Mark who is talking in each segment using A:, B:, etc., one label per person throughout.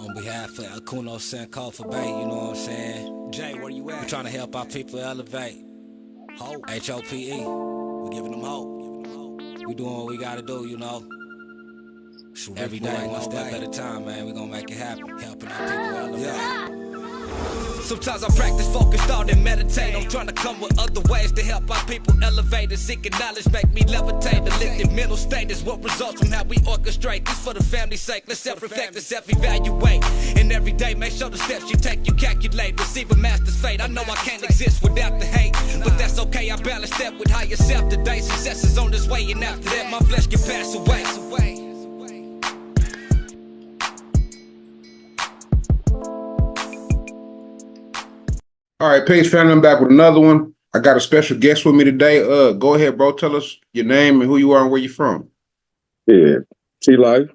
A: On behalf of Akuno Senko for Bay, you know what I'm saying? Jay, where you at? We trying to help our people elevate. Hope. HOPE. We giving them hope. We doing what we gotta do, you know. Every day, one step at a time, man. We gonna make it happen. Helping our people elevate. Yeah. Sometimes I practice focus, thought, and meditate. I'm trying to come with other ways to help our people elevate and seeking knowledge, make me levitate. The lifted mental state is what results from how we orchestrate. This for the family's sake. Let's self-reflect and self-evaluate. And every day, make sure the steps you take, you calculate. Receive a master's fate. I know I can't exist without the hate, but that's okay. I balance that with higher self today. Success is on this way, and after that, my flesh can pass away.
B: All right, Page family, I'm back with another one. I got a special guest with me today. Go ahead, bro. Tell us your name and who you are and where you're from.
C: Yeah, T-Life,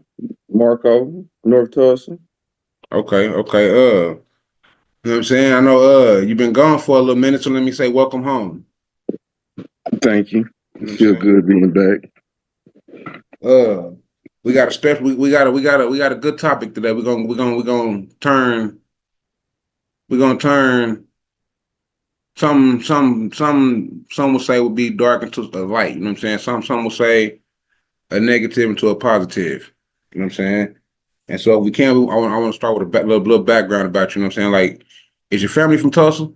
C: Marco, North Tulsa.
B: Okay. You know what I'm saying? I know you've been gone for a little minute, so let me say welcome home.
C: Thank you.
B: You know
C: Feel good being back.
B: We got a special. We got a good topic today. We're gonna turn. Some will say will be dark into the light. You know what I'm saying? Some will say a negative into a positive. You know what I'm saying? And so if we can, I want to start with a little background about you. You know what I'm saying? Like, is your family from Tulsa?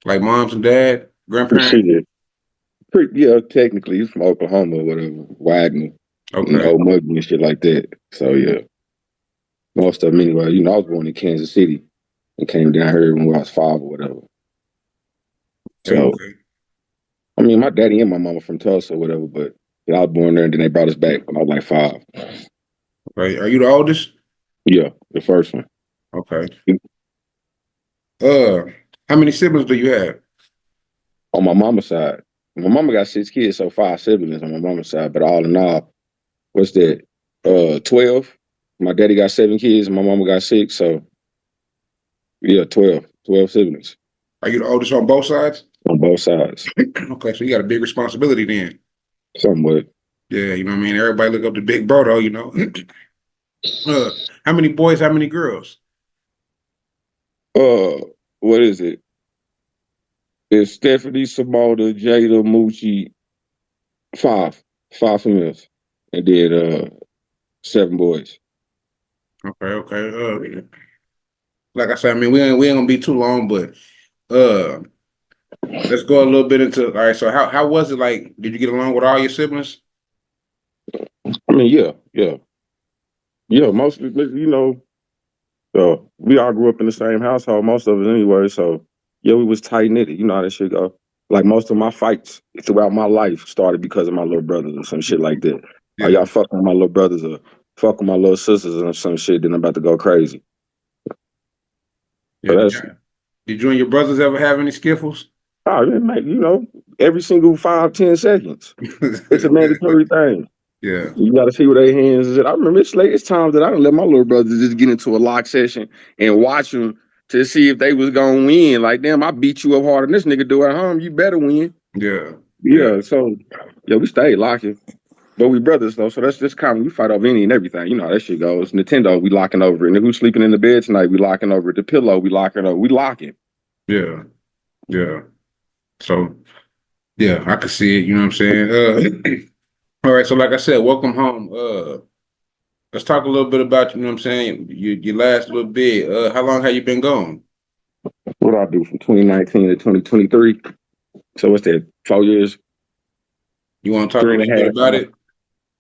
B: Like moms and dad, grandparents?
C: Yeah, technically he's from Oklahoma or whatever, Wagner, Old Muggy and shit like that. So yeah, most of them anyway. I was born in Kansas City and came down here when I was 5 or whatever. So, I mean, my daddy and my mama from Tulsa or whatever, but I was born there and then they brought us back when I was like 5.
B: Right. Are you the oldest?
C: Yeah, the first one.
B: Okay. How many siblings do you have?
C: On my mama's side. My mama got 6 kids, so 5 siblings on my mama's side. But all in all, what's that? 12. My daddy got 7 kids, and my mama got 6. So yeah, 12 siblings.
B: Are you the oldest on both sides?
C: On both sides.
B: Okay, so you got a big responsibility then.
C: Somewhat.
B: Yeah, you know what I mean? Everybody look up to Big Bro, though, you know. How many boys, how many girls?
C: What is it? It's Stephanie, Simona, Jada, Moochie, 5 females. And then 7 boys.
B: Okay. Like I said, I mean, we ain't gonna be too long, but let's go a little bit into. All right, so how was it? Like, did you get along with all your siblings?
C: I mean, yeah. Mostly, we all grew up in the same household, most of us anyway. So yeah, we was tight knitted. You know how that shit go. Like most of my fights throughout my life started because of my little brothers or some shit like that.
B: Yeah.
C: Or y'all fucking with my little brothers or fucking my little sisters or some shit, then I'm about to go crazy.
B: Yeah. Did you and your brothers ever have any skiffles?
C: Oh, yeah, mate, every single 5-10 seconds. It's a mandatory thing.
B: Yeah.
C: You got to see where their hands is at. I remember it's times that I done let my little brothers just get into a lock session and watch them to see if they was going to win. Like, damn, I beat you up harder than this nigga do at home. You better win. Yeah. So, yeah, we stayed locking. But we brothers, though, so that's just kind of, we fight over any and everything. You know how that shit goes. Nintendo, we locking over it. And who's sleeping in the bed tonight, we locking over it. The pillow, we locking over. We locking.
B: Yeah. So, yeah, I can see it. You know what I'm saying? All right, so like I said, welcome home. Let's talk a little bit about, you know what I'm saying, your last little bit. How long have you been gone?
C: What I do from 2019 to 2023? So what's that, 4 years?
B: You want to talk a little bit about it?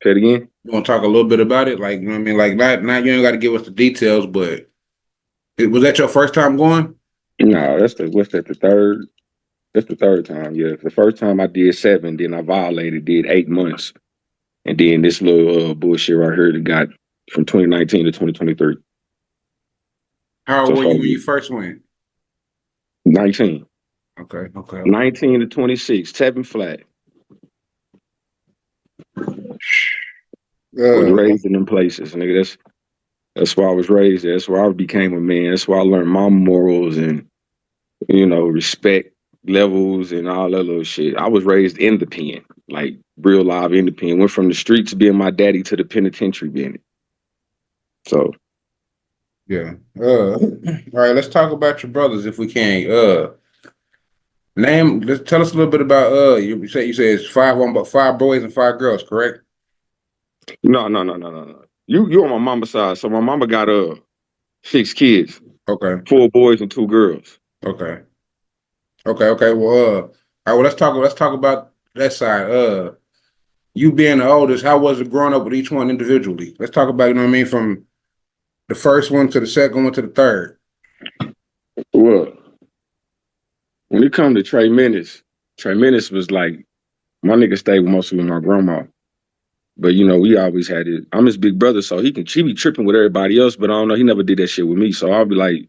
C: Say it again?
B: You want to talk a little bit about it? Like, you know what I mean? Like, not you ain't got to give us the details, but was that your first time going?
C: No, the third? That's the third time, yeah. The first time I did 7, then I violated, did 8 months. And then this little bullshit right here that got from 2019 to 2023.
B: How old were you when you first went?
C: 19.
B: Okay.
C: 19 to 26, 7 flat. I was raised in them places, nigga. That's where I was raised. That's where I became a man. That's where I learned my morals and, respect levels and all that little shit. I was raised in the pen, like real live in the pen. Went from the streets being my daddy to the penitentiary being it. So
B: Yeah. All right, let's talk about your brothers if we can. Let's tell us a little bit about you say it's five boys and 5 girls, correct?
C: No. You on my mama's side. So my mama got 6 kids,
B: Okay.
C: 4 boys and 2 girls.
B: Okay. Okay. Well, all right, well let's talk about that side. You being the oldest, how was it growing up with each one individually? Let's talk about, you know what I mean, from the first one to the second one to the third.
C: Well, when it come to Trey Menace was like my nigga stayed mostly with my grandma. But you know, we always had it. I'm his big brother, so she be tripping with everybody else, but I don't know, he never did that shit with me. So I'll be like,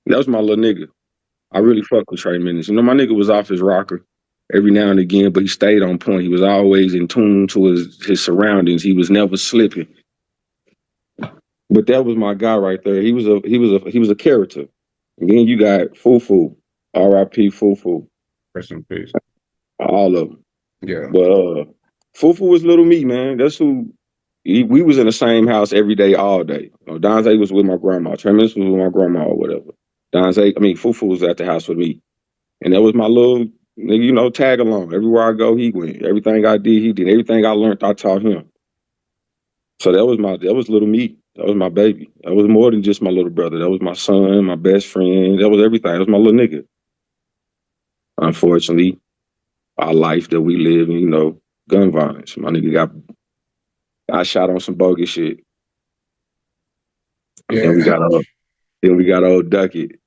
C: that was my little nigga. I really fuck with Trey Menace. You know, my nigga was off his rocker every now and again, but he stayed on point. He was always in tune to his surroundings. He was never slipping. But that was my guy right there. He was a character. And then you got Fufu, R.I.P. Fufu,
B: Rest in peace.
C: all of them.
B: Yeah.
C: But Fufu was little me, man. That's who. We was in the same house every day, all day. You know, Donze was with my grandma. Tremendous was with my grandma or whatever. Fufu was at the house with me. And that was my little, you know, tag along. Everywhere I go, he went. Everything I did, he did. Everything I learned, I taught him. So that was little me. That was my baby. That was more than just my little brother. That was my son, my best friend. That was everything. That was my little nigga. Unfortunately, our life that we live in, you know, gun violence. My nigga got shot on some bogus shit. And
B: Yeah.
C: then we got old Duckett,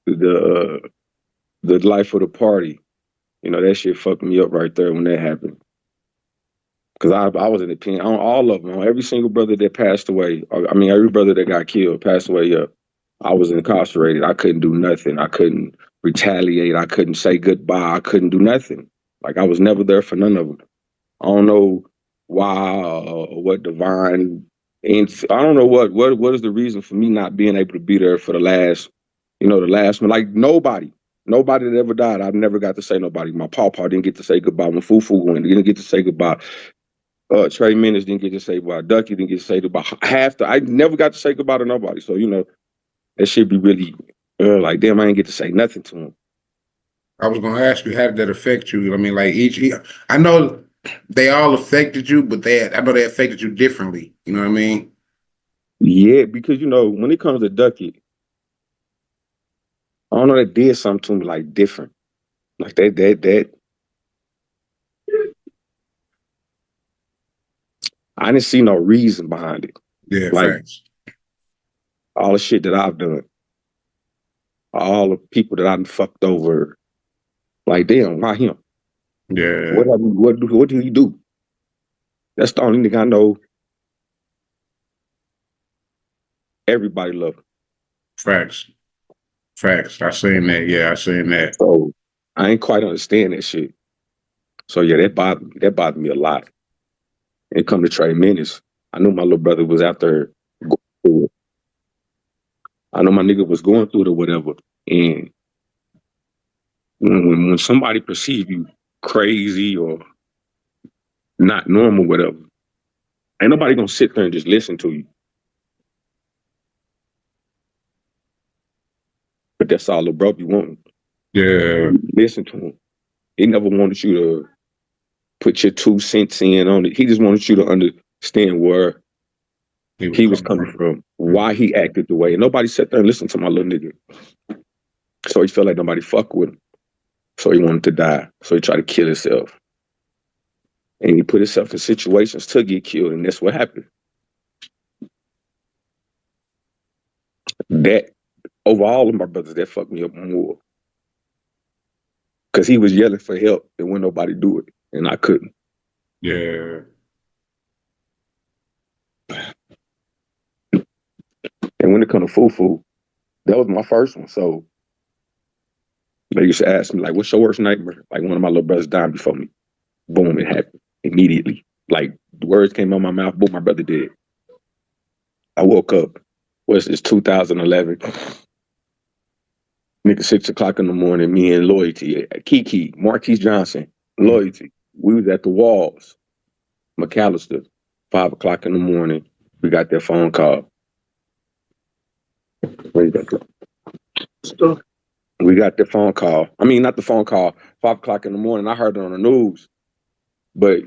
C: the life of the party. You know, that shit fucked me up right there when that happened. Cause I was in the pen on all of them, on every single brother that passed away. I mean, every brother that got killed, passed away. Yeah, I was incarcerated. I couldn't do nothing. I couldn't retaliate. I couldn't say goodbye. I couldn't do nothing. Like I was never there for none of them. I don't know why or what divine, and I don't know what is the reason for me not being able to be there for the last one. Like nobody that ever died. I've never got to say nobody. My pawpaw didn't get to say goodbye when Fufu went. He didn't get to say goodbye. Trey Menace didn't get to say goodbye. Ducky didn't get to say goodbye. I never got to say goodbye to nobody. So, you know, that should be really like, damn, I didn't get to say nothing to him.
B: I was gonna ask you, how did that affect you? I mean, like I know they all affected you, but I know they affected you differently. You know what I mean?
C: Yeah, because you know, when it comes to Ducky, I don't know, that did something to me like different. Like that. I didn't see no reason behind it.
B: Yeah,
C: Like
B: facts.
C: all the shit that I've done, all the people that I've fucked over. Like, damn, why him?
B: Yeah.
C: What did he do? That's the only thing I know. Everybody loved him.
B: Facts. I seen that. Yeah, I seen that.
C: So I ain't quite understand that shit. So yeah, that bothered me a lot. And it come to Trey Menace. I knew my little brother was out there going through it. I know my nigga was going through it or whatever. And when somebody perceive you crazy or not normal, whatever, ain't nobody gonna sit there and just listen to you. But that's all little bro be wanting.
B: Yeah.
C: Listen to him. He never wanted you to put your 2 cents in on it. He just wanted you to understand where he was coming from, why he acted the way. And nobody sat there and listened to my little nigga. So he felt like nobody fucked with him. So he wanted to die. So he tried to kill himself. And he put himself in situations to get killed, and that's what happened. That, over all of my brothers, that fucked me up more. Because he was yelling for help and wouldn't nobody do it. And I couldn't.
B: Yeah.
C: And when it comes to Fufu, that was my first one. So they used to ask me, like, what's your worst nightmare? Like, one of my little brothers died before me. Boom, it happened immediately. Like, the words came out of my mouth, boom, my brother did. I woke up. What's this, 2011? Nigga, 6 o'clock in the morning, me and Loyalty, Kiki, Marquise Johnson, Loyalty. We was at the Walls, McAllister, 5 o'clock in the morning. We got that phone call. We got the phone call. I mean, not the phone call. 5 o'clock in the morning. I heard it on the news. But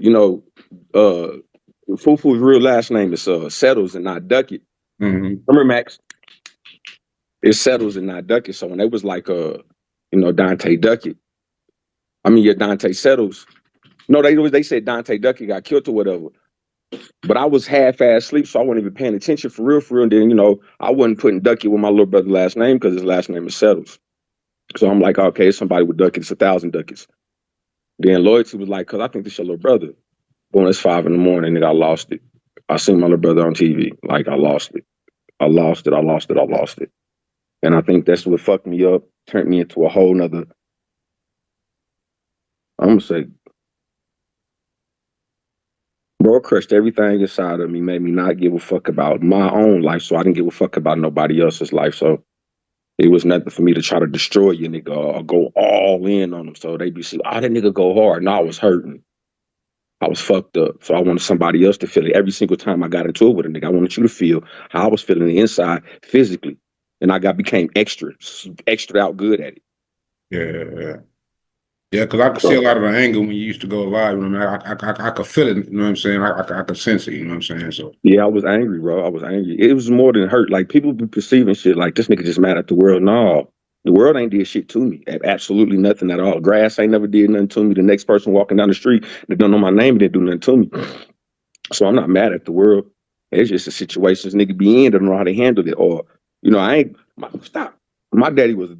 C: Fufu's real last name is Settles and not Duckett. Remember, Max? It Settles and not Duckett. So when they was like Dante Duckett, Dante Settles. No, they said Dante Duckett got killed or whatever. But I was half-ass asleep, so I wasn't even paying attention for real. And then, I wasn't putting Duckett with my little brother's last name because his last name is Settles. So I'm like, okay, somebody with Duckett, it's 1,000 Duckets. Then Loyalty was like, because I think this your little brother. Boom, it's 5 a.m, and I lost it. I seen my little brother on TV. Like, I lost it. I lost it. And I think that's what fucked me up, turned me into a whole nother, I'm going to say, bro, crushed everything inside of me, made me not give a fuck about my own life, so I didn't give a fuck about nobody else's life. So it was nothing for me to try to destroy you, nigga, or go all in on them. So they be saying, that nigga go hard. No, I was hurting. I was fucked up. So I wanted somebody else to feel it. Every single time I got into it with a nigga, I wanted you to feel how I was feeling the inside physically. And I became extra out good at it.
B: Yeah. Yeah, because I could see a lot of the anger when you used to go live. You know what I mean? I could feel it. You know what I'm saying? I could sense it. You know what I'm saying? So
C: yeah, I was angry, bro. I was angry. It was more than hurt. Like, people be perceiving shit like this nigga just mad at the world. No, the world ain't did shit to me. Absolutely nothing at all. Grass ain't never did nothing to me. The next person walking down the street that don't know my name didn't do nothing to me. So I'm not mad at the world. It's just the situations nigga be in that don't know how to handle it. Or, stop. My daddy was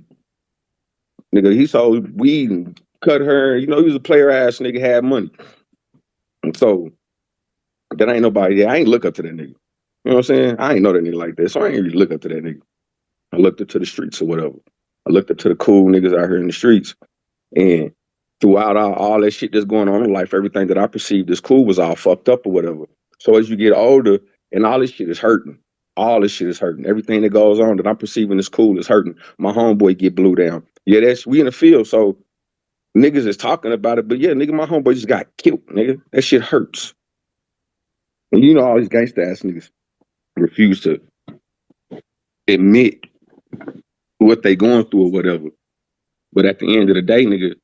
C: nigga. He sold weed and cut her. He was a player ass nigga, had money. And so that ain't nobody there. I ain't look up to that nigga. You know what I'm saying? I ain't know that nigga like that. So I ain't really look up to that nigga. I looked up to the streets or whatever. I looked up to the cool niggas out here in the streets. And throughout all that shit that's going on in life, everything that I perceived as cool was all fucked up or whatever. So as you get older, and all this shit is hurting. All this shit is hurting. Everything that goes on that I'm perceiving as cool is hurting. My homeboy get blew down. Yeah, we in the field, so niggas is talking about it. But yeah, nigga, my homeboy just got killed, nigga. That shit hurts. And all these gangsta ass niggas refuse to admit what they going through or whatever. But at the end of the day, nigga,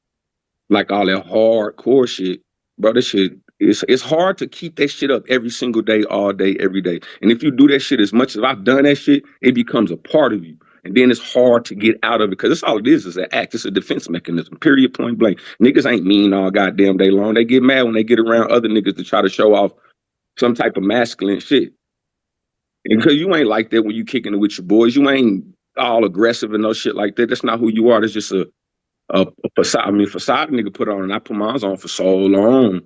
C: like all that hardcore shit, bro, this shit, it's hard to keep that shit up every single day, all day, every day. And if you do that shit as much as I've done that shit, it becomes a part of you. And then it's hard to get out of it because that's all it is an act. It's a defense mechanism, period, point blank. Niggas ain't mean all goddamn day long. They get mad when they get around other niggas to try to show off some type of masculine shit. And because you ain't like that when you kicking it with your boys. You ain't all aggressive and no shit like that. That's not who you are. That's just a facade. Facade nigga put on, and I put mine on for so long.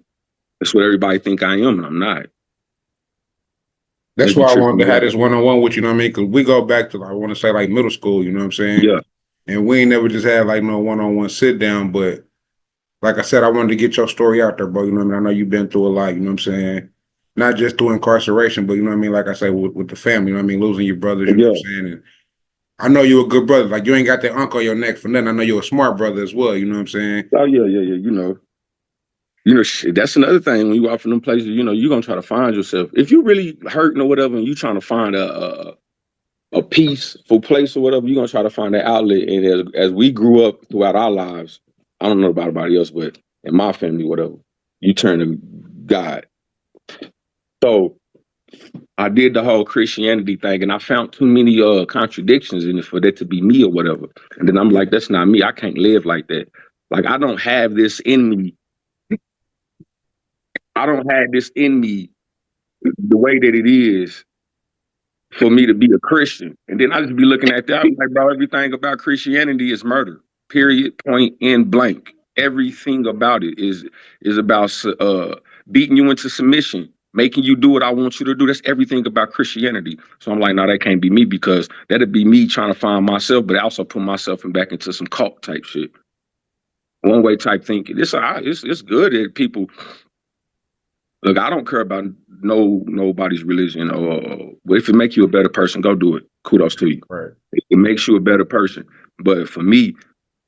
C: That's what everybody think I am, and I'm not.
B: That's why I wanted to have this one-on-one with you, know what I mean? Because we go back to, I want to say, like middle school, you know what I'm saying?
C: Yeah.
B: And we ain't never just had like no one-on-one sit down, but like I said, I wanted to get your story out there, bro. You know what I mean? I know you've been through a lot, you know what I'm saying? Not just through incarceration, but you know what I mean? Like I say, with the family, you know what I mean? Losing your brothers, you know what I'm saying? And I know you're a good brother. Like, you ain't got that uncle on your neck for nothing. I know you're a smart brother as well, you know what I'm saying?
C: Oh, yeah. Shit, that's another thing when you out from them places, you're going to try to find yourself. If you really hurting or whatever and you trying to find a peaceful place or whatever, you're going to try to find that outlet. And as we grew up throughout our lives, I don't know about anybody else, but in my family, whatever, you turn to God. So I did the whole Christianity thing, and I found too many contradictions in it for that to be me or whatever. And then I'm like, that's not me. I can't live like that. Like, I don't have this in me. I don't have this in me the way that it is for me to be a Christian. And then I just be looking at that, I'm like, bro, everything about Christianity is murder. Period, point, in blank. Everything about it is about beating you into submission, making you do what I want you to do. That's everything about Christianity. So I'm like, no, that can't be me because that'd be me trying to find myself, but also put myself back into some cult type shit. One way type thinking. It's good that people look. I don't care about nobody's religion but if it makes you a better person, go do it. Kudos to you.
B: Right.
C: It makes you a better person. But for me,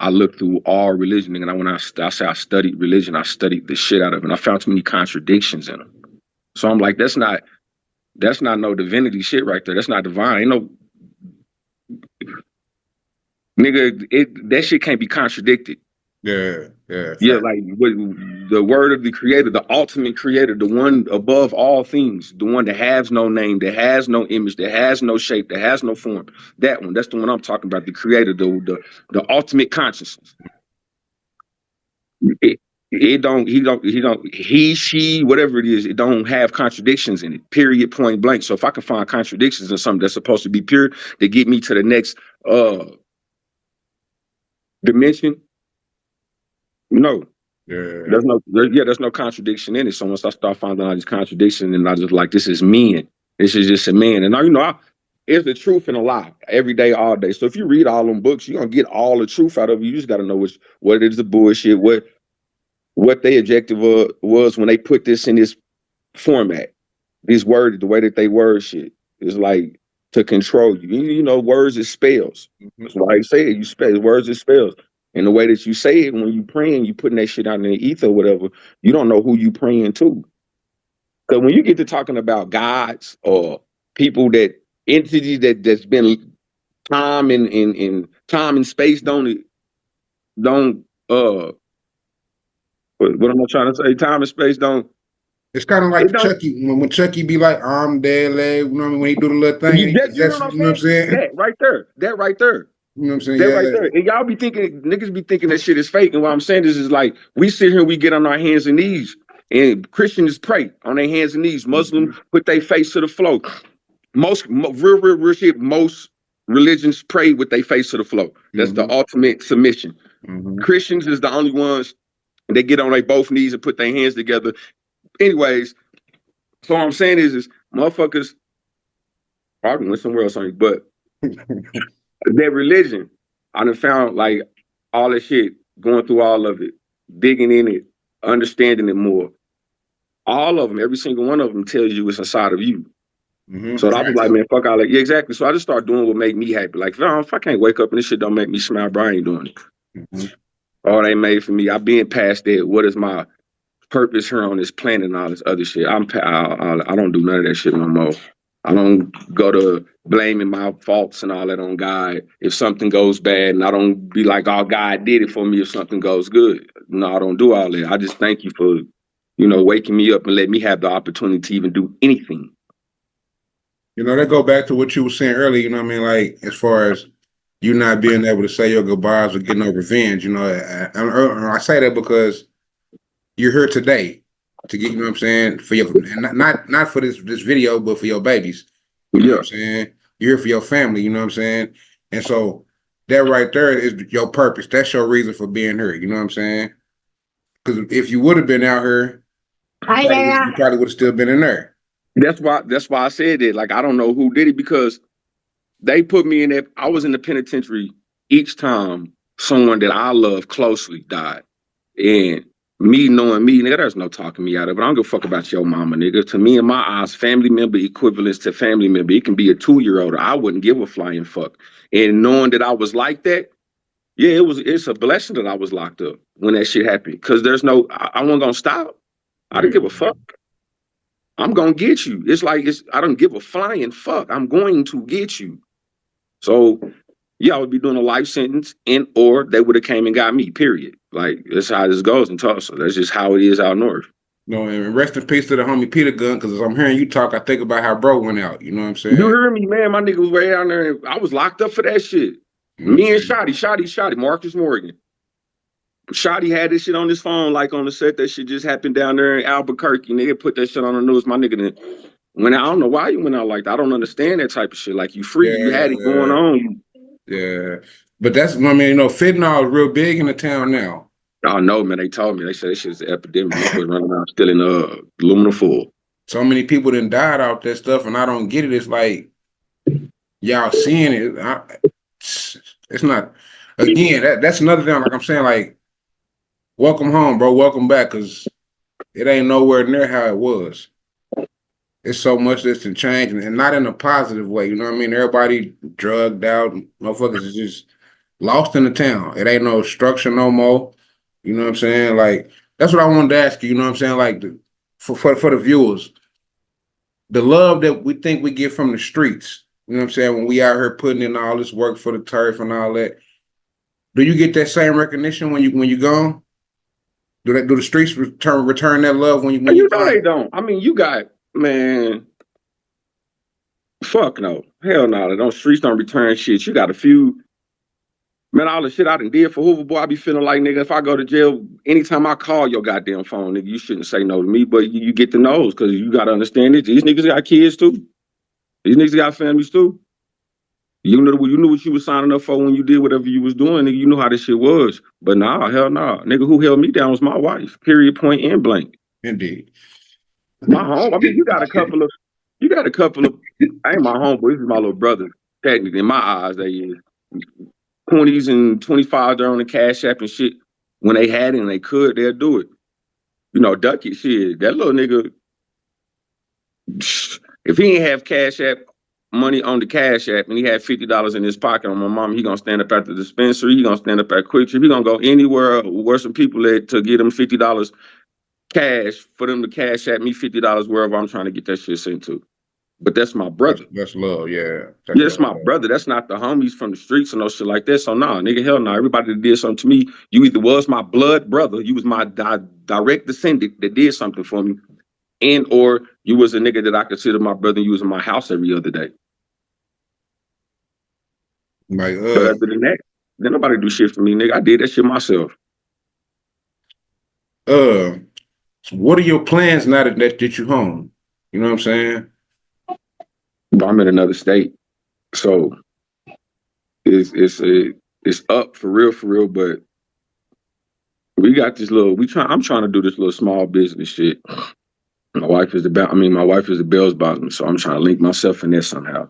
C: I looked through all religion, and when I say I studied religion, I studied the shit out of it, and I found too many contradictions in them. So I'm like, that's not no divinity shit right there. That's not divine. Ain't no. Nigga, that shit can't be contradicted.
B: Yeah.
C: Yeah, like the word of the creator, the ultimate creator, the one above all things, the one that has no name, that has no image, that has no shape, that has no form. That one, that's the one I'm talking about, the creator, the ultimate consciousness. He, she, whatever it is, it don't have contradictions in it, period, point blank. So if I can find contradictions in something that's supposed to be pure to get me to the next dimension, no.
B: Yeah.
C: There's no contradiction in it. So once I start finding out these contradictions, and I just like, this is men. This is just a man. And now, it's the truth and a lie every day, all day. So if you read all them books, you're gonna get all the truth out of it. You just gotta know what is the bullshit, what their objective was when they put this in this format. These words, the way that they word shit is like to control you. You know, words is spells. That's why I say it. You spell words is spells. And the way that you say it when you praying, you putting that shit out in the ether or whatever, you don't know who you praying to. Because when you get to talking about gods or people entities that's been time and time and space don't what am I trying to say? Time and space don't.
B: It's kind of like Chucky when Chucky be like arm dead leg, you know what I mean? When he do the little thing,
C: You know what I'm saying? That right there.
B: You know what I'm saying?
C: That right there. And y'all be thinking, niggas be thinking that shit is fake. And what I'm saying is like, we sit here, we get on our hands and knees. And Christians pray on their hands and knees. Muslims put their face to the floor. Real shit, most religions pray with their face to the floor. That's the ultimate submission. Christians is the only ones, they get on their both knees and put their hands together. Anyways, so what I'm saying is motherfuckers probably went somewhere else on you, but their religion, I done found like all that shit, going through all of it, digging in it, understanding it more. All of them, every single one of them tells you it's inside of you. So I was like, man, fuck all that. Yeah, exactly. So I just started doing what made me happy. Like, if I can't wake up and this shit don't make me smile, bro, I ain't doing it. All they made for me, I've been past that. What is my purpose here on this planet and all this other shit? I don't do none of that shit no more. I don't go to blaming my faults and all that on God. If something goes bad, and I don't be like, oh, God did it for me if something goes good. No, I don't do all that. I just thank you for, waking me up and let me have the opportunity to even do anything.
B: That go back to what you were saying earlier, you know what I mean? Like, as far as you not being able to say your goodbyes or get no revenge, I say that because you're here today to get, you know what I'm saying, for your, and not for this video, but for your babies. You know what I'm saying? You're here for your family, you know what I'm saying? And so that right there is your purpose. That's your reason for being here, you know what I'm saying? Because if you would have been out here, you probably would have still been in there.
C: That's why I said that. Like, I don't know who did it, because they put me in there. I was in the penitentiary each time someone that I love closely died. And me knowing me, nigga, there's no talking me out of it. I don't give a fuck about your mama, nigga. To me, in my eyes, family member equivalents to family member. It can be a 2-year-old. I wouldn't give a flying fuck. And knowing that I was like that, yeah, it's a blessing that I was locked up when that shit happened. Because I wasn't gonna stop. I didn't give a fuck. I'm gonna get you. I don't give a flying fuck. I'm going to get you. So yeah, I would be doing a life sentence, or they would have came and got me, period. Like, that's how this goes in Tulsa. That's just how it is out north.
B: No, and rest in peace to the homie Peter Gunn, because as I'm hearing you talk, I think about how bro went out. You know what I'm saying?
C: You hear me, man? My nigga was way down there. I was locked up for that shit. Me and Shotty, Marcus Morgan. Shotty had this shit on his phone, like on the set. That shit just happened down there in Albuquerque. Nigga put that shit on the news. My nigga then I don't know why you went out like that. I don't understand that type of shit. Like, you free, you had it going on.
B: Yeah. But that's, fentanyl is real big in the town now.
C: Oh, no, man. They told me. They said this shit's an epidemic. Motherfuckers running around still in aluminum foil.
B: So many people done died out that stuff, and I don't get it. It's like, y'all seeing it. It's not, again, that's another thing. Like I'm saying, like, welcome home, bro. Welcome back, because it ain't nowhere near how it was. It's so much that's been changing, and not in a positive way. You know what I mean? Everybody drugged out. Motherfuckers is just lost in the town. It ain't no structure no more. You know what I'm saying? Like, that's what I wanted to ask you. You know what I'm saying? Like, for the viewers, the love that we think we get from the streets. You know what I'm saying? When we out here putting in all this work for the turf and all that, Do you get that same recognition when you gone? Do the streets return that love when you
C: You know
B: gone?
C: they don't. I mean, you got, man, fuck no. Hell no. Those streets don't return shit. You got a few. Man, all the shit I done did for Hoover, boy, I be feeling like, nigga, if I go to jail, anytime I call your goddamn phone, nigga, you shouldn't say no to me, but you get the no's, because you got to understand it. These niggas got kids, too. These niggas got families, too. You knew what you was signing up for when you did whatever you was doing, nigga. You knew how this shit was. But nah, hell nah. Nigga, who held me down was my wife, period, point, and blank.
B: Indeed.
C: My home, I mean, you got a couple of, I ain't my homeboy, this is my little brother. Technically, in my eyes, they is 20s and 25, they're on the Cash App and shit. When they had it and they could, they'll do it. You know, Ducky, shit, that little nigga, if he ain't have Cash App money on the Cash App and he had $50 in his pocket on my mom, he gonna stand up at the dispensary, he gonna stand up at Quick Trip, he gonna go anywhere where some people at to get him $50 cash for them to Cash App me $50 wherever I'm trying to get that shit sent to. But that's my brother.
B: That's love, yeah.
C: That's my brother. That's not the homies from the streets and no shit like that. So nah, nigga, hell no. Everybody that did something to me, you either was my blood brother, you was my direct descendant that did something for me, and or you was a nigga that I consider my brother and you was in my house every other day.
B: Like,
C: But other than that, then nobody do shit for me, nigga. I did that shit myself.
B: So what are your plans now that you home? You know what I'm saying?
C: I'm in another state, so it's up for real. But we got this little. I'm trying to do this little small business shit. My wife is the Bell's bottom, so I'm trying to link myself in there somehow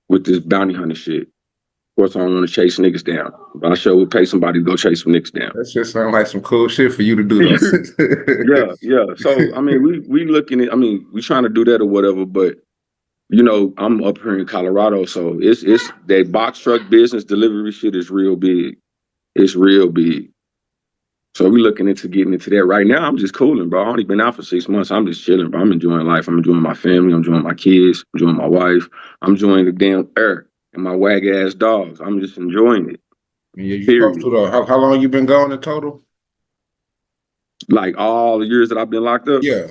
C: with this bounty hunter shit. Of course, I don't want to chase niggas down, but I sure would pay somebody to go chase some niggas down.
B: That shit sounds like some cool shit for you to do, though.
C: Yeah. So I mean, we looking at. I mean, we trying to do that or whatever, but you know, I'm up here in Colorado, so it's that box truck business delivery shit is real big. It's real big. So we looking into getting into that right now. I'm just cooling, bro. I only been out for 6 months. I'm just chilling, bro. I'm enjoying life. I'm enjoying my family. I'm enjoying my kids. I'm enjoying my wife. I'm enjoying the damn air and my wag ass dogs. I'm just enjoying it.
B: Yeah, you supposed to though. How long you been gone in total?
C: Like all the years that I've been locked up?
B: Yeah.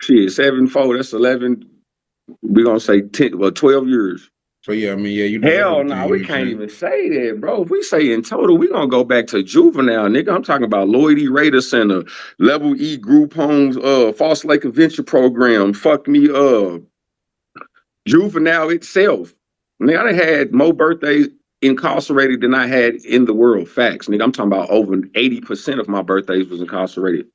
C: Shit, 7, 4, that's 11. We're gonna say 10, 12 years.
B: So yeah, I mean, yeah, you
C: hell no, we can't even say that, bro. If we say in total, we gonna go back to juvenile, nigga. I'm talking about Lloyd E. Rader Center, Level E Group Homes, False Lake Adventure Program, fuck me, juvenile itself. Nigga, I done had more birthdays incarcerated than I had in the world. Facts, nigga. I'm talking about over 80% of my birthdays was incarcerated.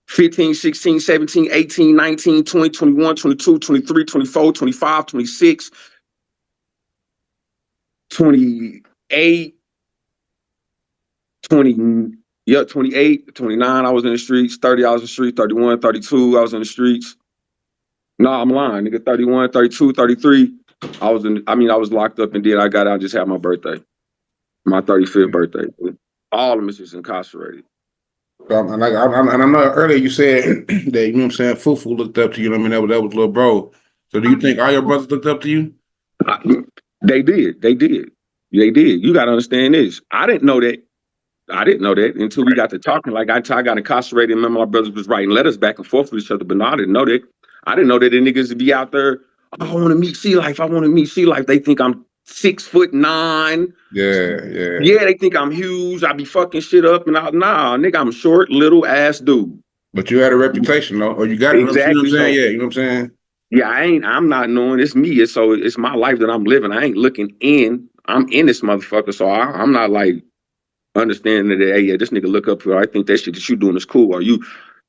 C: 15, 16, 17, 18, 19, 20, 21, 22, 23, 24, 25, 26. 28, 28, 29, I was in the streets. 30, I was in the streets. 31, 32, I was in the streets. No, I'm lying, nigga. 31, 32, 33, I was locked up and then I got out, just had my birthday. My 35th birthday. All of them is just incarcerated.
B: And I know earlier you said that, you know what I'm saying, Fufu looked up to you, you know what I mean? That was little bro. So do you think all your brothers looked up to you?
C: They did. You got to understand this. I didn't know that until we got to talking. Like I got incarcerated. Remember, my brothers was writing letters back and forth with each other, but no, I didn't know that. I didn't know that the niggas would be out there. Oh, I want to meet Sea Life. They think I'm 6'9".
B: Yeah.
C: They think I'm huge. I be fucking shit up, and nah, nigga, I'm short, little ass dude.
B: But you had a reputation, though, or you got it.
C: Exactly.
B: You know what I'm saying? Yeah, you know what I'm saying?
C: Yeah, I'm not knowing. It's me. It's my life that I'm living. I ain't looking in. I'm in this motherfucker, so I'm not like understanding that, hey, yeah, this nigga look up here. I think that shit that you doing is cool. Or you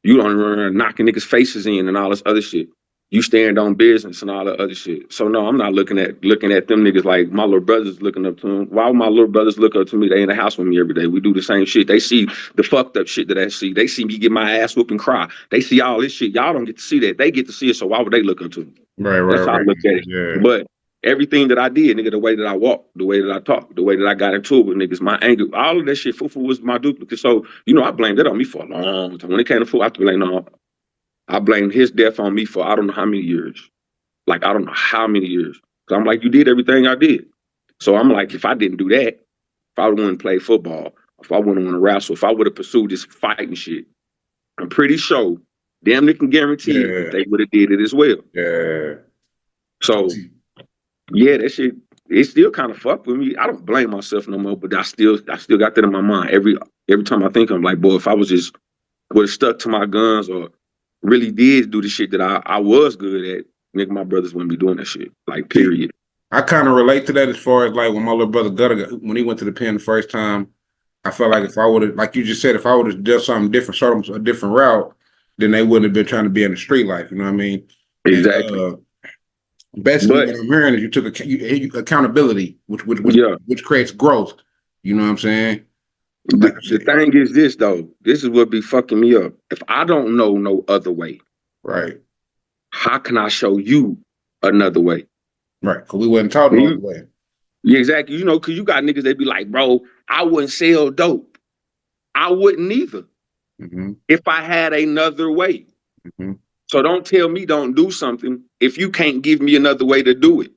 C: don't run around knocking niggas' faces in and all this other shit. You stand on business and all that other shit. So no, I'm not looking at them niggas like my little brothers looking up to them. Why would my little brothers look up to me? They in the house with me every day. We do the same shit. They see the fucked up shit that I see. They see me get my ass whooped and cry. They see all this shit. Y'all don't get to see that. They get to see it. So why would they look up to me?
B: Right.
C: That's how I look at it.
B: Yeah.
C: But everything that I did, nigga, the way that I walk, the way that I talk, the way that I got into it with niggas, my anger, all of that shit, Fufu was my duplicate. So, I blamed that on me for a long time. When it came to Fufu, I blame I blamed his death on me for I don't know how many years. Like, I don't know how many years. Because I'm like, you did everything I did. So I'm like, if I didn't do that, if I wouldn't play football, if I wouldn't want to wrestle, if I would have pursued this fighting shit, I'm pretty sure, damn near can guarantee it, that they would have did it as well.
B: Yeah.
C: So, yeah, that shit, it still kind of fucked with me. I don't blame myself no more, but I still got that in my mind. Every time I think, I'm like, boy, if I was just would have stuck to my guns or really did do the shit that I was good at, nigga, my brothers wouldn't be doing that shit. Like, period.
B: I kind of relate to that as far as like when my little brother Gutter, when he went to the pen the first time, I felt like if I would have, like you just said, if I would have done something different, showed them a different route, then they wouldn't have been trying to be in the street life. You know what I mean?
C: Exactly.
B: And, basically, what I'm hearing is you took accountability, which creates growth. You know what I'm saying?
C: Like the thing is this though. This is what be fucking me up. If I don't know no other way,
B: right?
C: How can I show you another way?
B: Right, because we wasn't taught no other way.
C: Yeah, exactly. You know, because you got niggas they be like, bro, I wouldn't sell dope. I wouldn't either if I had another way. So don't tell me don't do something if you can't give me another way to do it.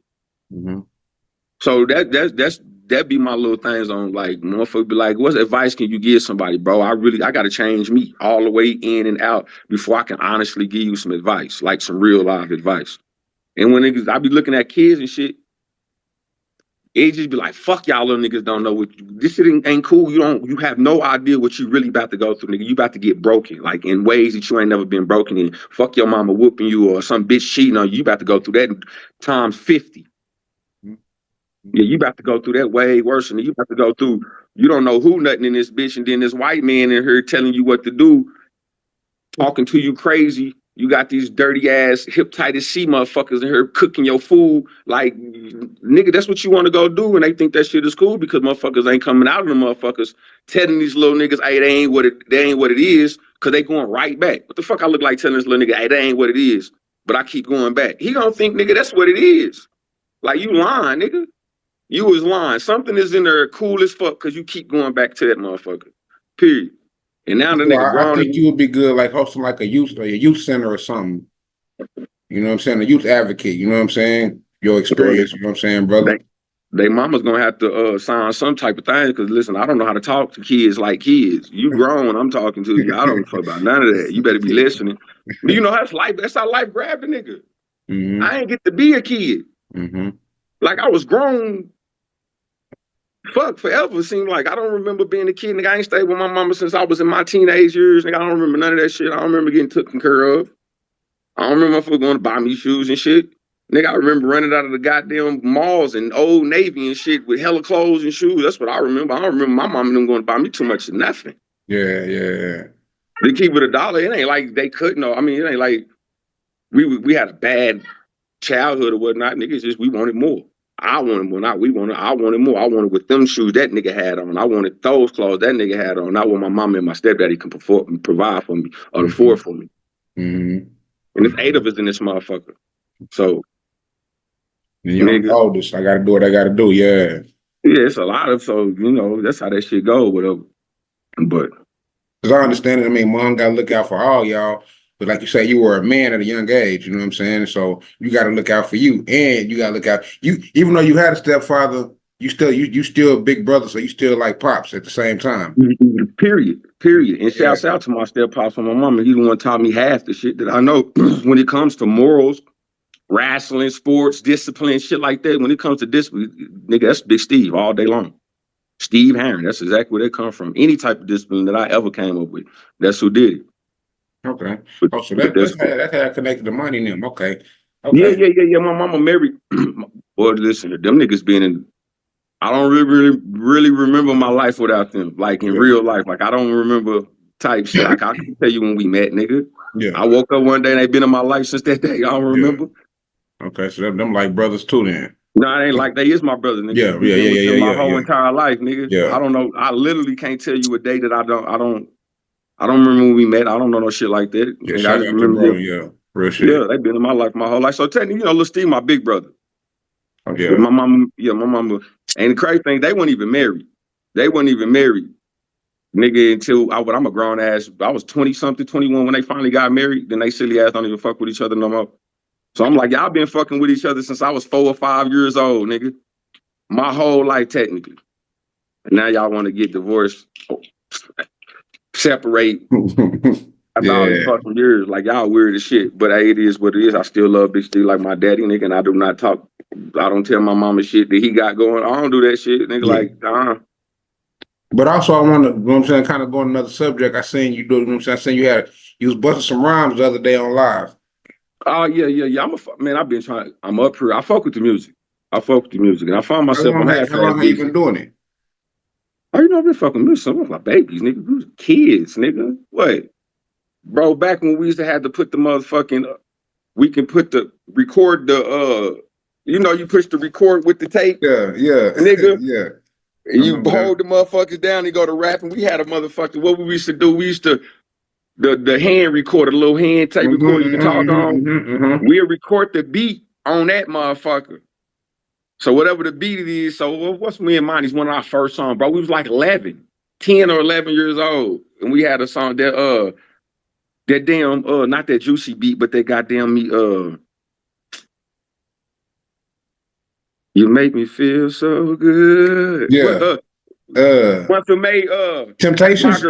C: So that be my little things on like motherfucker be like, what advice can you give somebody, bro? I gotta change me all the way in and out before I can honestly give you some advice, like some real life advice. And when niggas, I be looking at kids and shit, it just be like, fuck y'all little niggas don't know what this shit ain't cool. You have no idea what you really about to go through, nigga. You about to get broken, like in ways that you ain't never been broken in. Fuck your mama whooping you or some bitch cheating on you. You about to go through that times 50. Yeah, you about to go through that way worse than you about to go through. You don't know who nothing in this bitch, and then this white man in here telling you what to do, talking to you crazy. You got these dirty ass hepatitis C motherfuckers in here cooking your food. Like, nigga, that's what you want to go do, and they think that shit is cool because motherfuckers ain't coming out of the motherfuckers telling these little niggas, hey, they ain't what it is, because they going right back. What the fuck I look like telling this little nigga, hey, that ain't what it is, but I keep going back. He gonna think, nigga, that's what it is. Like, you lying, nigga. You was lying. Something is in there cool as fuck because you keep going back to that motherfucker. Period. And now the nigga grown.
B: I think you would be good like hosting like a youth center or something. You know what I'm saying? A youth advocate. You know what I'm saying? Your experience. You know what I'm saying, brother?
C: They mama's gonna have to sign some type of thing because listen, I don't know how to talk to kids like kids. You grown, I'm talking to you. I don't fuck about none of that. You better be listening. You know that's life. That's how life grabbed a nigga. I ain't get to be a kid. Like I was grown. Fuck forever. It seemed like I don't remember being a kid. Nigga, I ain't stayed with my mama since I was in my teenage years. Nigga, I don't remember none of that shit. I don't remember getting taken care of. I don't remember motherfuckers going to buy me shoes and shit. Nigga, I remember running out of the goddamn malls and Old Navy and shit with hella clothes and shoes. That's what I remember. I don't remember my mom and them going to buy me too much of nothing.
B: Yeah.
C: They keep it $1. It ain't like they couldn't. I mean, it ain't like we had a bad childhood or whatnot. Nigga, it's just we wanted more. I wanted more. I wanted more. I wanted with them shoes that nigga had on. I wanted those clothes that nigga had on. Not what my mama and my stepdaddy can provide for me or afford for me. And there's 8 of us in this motherfucker. So,
B: you're the oldest. I gotta do what I gotta do. Yeah,
C: it's a lot of, so you know that's how that shit go. Whatever. But
B: because I understand it. I mean, mom gotta look out for all y'all. But like you say, you were a man at a young age, you know what I'm saying? So you got to look out for you, and you got to look out. You, even though you had a stepfather, you still a big brother, so you still like pops at the same time.
C: Period. And shouts out to my step pops and my mama. He the one taught me half the shit that I know when it comes to morals, wrestling, sports, discipline, shit like that. When it comes to discipline, nigga, that's Big Steve all day long. Steve Herron, that's exactly where they come from. Any type of discipline that I ever came up with, that's who did it.
B: Okay. So that's how I connected the money in them. Okay.
C: Yeah. My mama married. Boy, listen, them niggas being in. I don't really remember my life without them. Like in real life, like I don't remember type shit. Like I can tell you when we met, nigga. Yeah. I woke up one day and they been in my life since that day. I don't remember.
B: Okay, so them like brothers too then.
C: No, it ain't like they is my brother, nigga. Yeah. My whole entire life, nigga. Yeah. I don't know. I literally can't tell you a day that I don't remember when we met. I don't know no shit like that.
B: Yeah, shout out to brother, real shit.
C: Yeah, they been in my life my whole life. So technically, Lil Steve, my big brother.
B: Oh, yeah.
C: But my mama. And the crazy thing, they weren't even married. Nigga, until I'm a grown ass. I was 20-something, 21 when they finally got married. Then they silly ass don't even fuck with each other no more. So I'm like, y'all been fucking with each other since I was 4 or 5 years old, nigga. My whole life, technically. Now y'all want to get divorced, separate after all these fucking years. Like, y'all weird as shit. But hey, it is what it is. I still love Big Steve like my daddy, nigga, and I do not talk. I don't tell my mama shit that he got going. I don't do that shit, nigga. Like,
B: But also, I want to, you know what I'm saying, kind of go on another subject. I seen you do, you know what I'm saying? I seen you was busting some rhymes the other day on live.
C: Oh, yeah. Man, I've been trying. I'm up here. I fuck with the music. And I found myself on half-ass
B: How long have you been doing it?
C: Oh, you know, I've been fucking music. Some of my babies, nigga. We was kids, nigga. What? Bro, back when we used to have to put the motherfucking, we can record the, you push the record with the tape.
B: Yeah.
C: Nigga.
B: Yeah.
C: And you hold the motherfuckers down and go to rapping. We had a motherfucker, what we used to do, we used to, the hand recorder, little hand tape recorder you can talk on. We'll record the beat on that motherfucker. So whatever the beat it is, so what's Me and Monty's one of our first songs, bro. We was like 10 or 11 years old. And we had a song that damn, not that juicy beat, but that goddamn me, you make me feel so good.
B: Yeah.
C: One for May,
B: Temptations?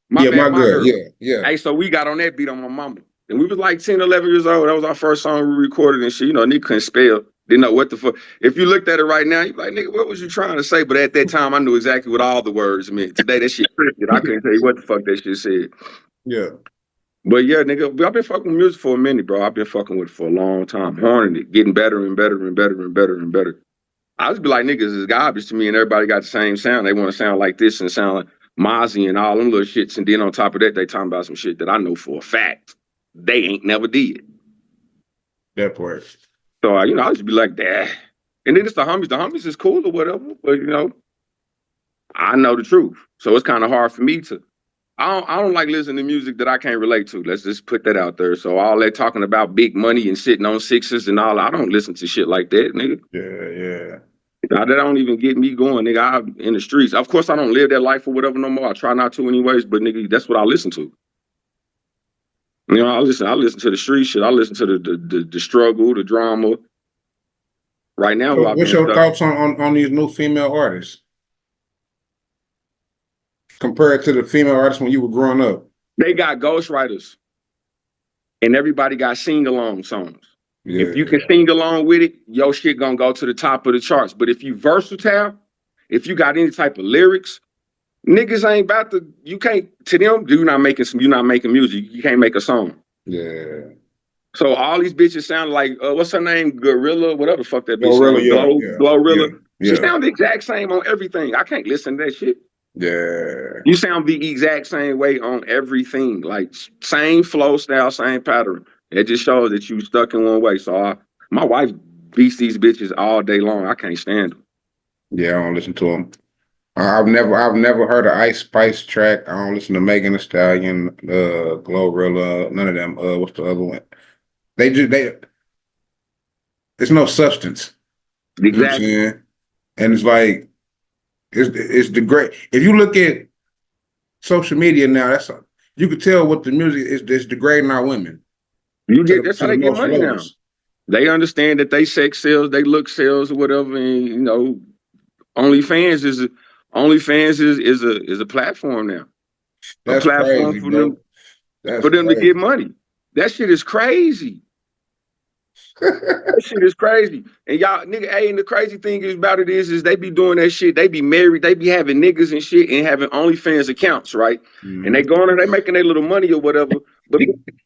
C: My girl.
B: Yeah.
C: Hey, so we got on that beat on my mama. And we was like 10, 11 years old. That was our first song we recorded and shit. You know, nigga couldn't spell. Didn't know what the fuck. If you looked at it right now, you'd be like, nigga, what was you trying to say? But at that time, I knew exactly what all the words meant. Today, that shit cricket. I couldn't tell you what the fuck that shit said.
B: Yeah.
C: But yeah, nigga, I've been fucking with music for a minute, bro. I've been fucking with it for a long time. Horning it, getting better and better and better and better and better. I just be like, niggas is garbage to me, and everybody got the same sound. They want to sound like this and sound like Mozzie and all them little shits. And then on top of that, they talking about some shit that I know for a fact they ain't never did.
B: That part.
C: So, I just be like, that. And then it's the homies. The homies is cool or whatever, but, I know the truth. So it's kind of hard for me to. I don't like listening to music that I can't relate to. Let's just put that out there. So all that talking about big money and sitting on sixes and all, I don't listen to shit like that, nigga.
B: Yeah.
C: That don't even get me going, nigga. I'm in the streets. Of course, I don't live that life or whatever no more. I try not to anyways, but nigga, that's what I listen to. I listen to the street shit. I listen to the struggle, the drama. Right now,
B: so what's your thoughts on these new female artists compared to the female artists when you were growing up?
C: They got ghostwriters, and everybody got sing-along songs. Yeah. If you can sing along with it, your shit gonna go to the top of the charts. But if you versatile, if you got any type of lyrics, niggas ain't about to. You can't to them. You're not making music. You can't make a song.
B: Yeah.
C: So all these bitches sound like what's her name? Gorilla, whatever the fuck that bitch.
B: Glorilla,
C: Glorilla.
B: Yeah.
C: She sound the exact same on everything. I can't listen to that shit.
B: Yeah.
C: You sound the exact same way on everything. Like same flow style, same pattern. It just shows that you stuck in one way. So my wife beats these bitches all day long. I can't stand them.
B: Yeah, I don't listen to them. I've never heard an Ice Spice track. I don't listen to Megan Thee Stallion, Glorilla, none of them. What's the other one? There's no substance.
C: Exactly.
B: You know what I'm saying? And it's like it's the great. If you look at social media now, you can tell what the music is. It's degrading our women.
C: That's how they get money now. They understand that they sex sells, they look sells or whatever, and OnlyFans is a platform now.
B: That's
C: a platform
B: crazy,
C: for
B: bro.
C: them to get money. That shit is crazy. That shit is crazy. And y'all, nigga, and the crazy thing about it is they be doing that shit. They be married, they be having niggas and shit and having OnlyFans accounts, right? Mm-hmm. And they going and they making their little money or whatever. But